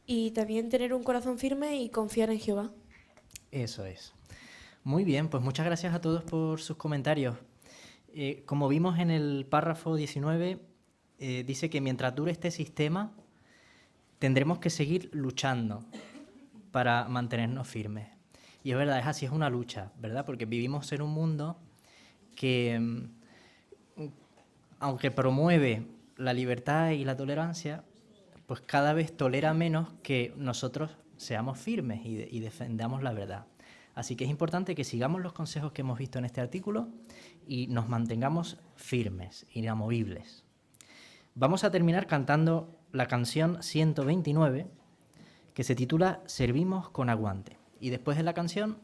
Y también tener un corazón firme y confiar en Jehová. Eso es. Muy bien, pues muchas gracias a todos por sus comentarios. Como vimos en el párrafo 19, dice que mientras dure este sistema, tendremos que seguir luchando para mantenernos firmes. Y es verdad, es así, es una lucha, ¿verdad? Porque vivimos en un mundo que, aunque promueve la libertad y la tolerancia, pues cada vez tolera menos que nosotros seamos firmes y defendamos la verdad. Así que es importante que sigamos los consejos que hemos visto en este artículo y nos mantengamos firmes, inamovibles. Vamos a terminar cantando la canción 129, que se titula Servimos con aguante. Y después de la canción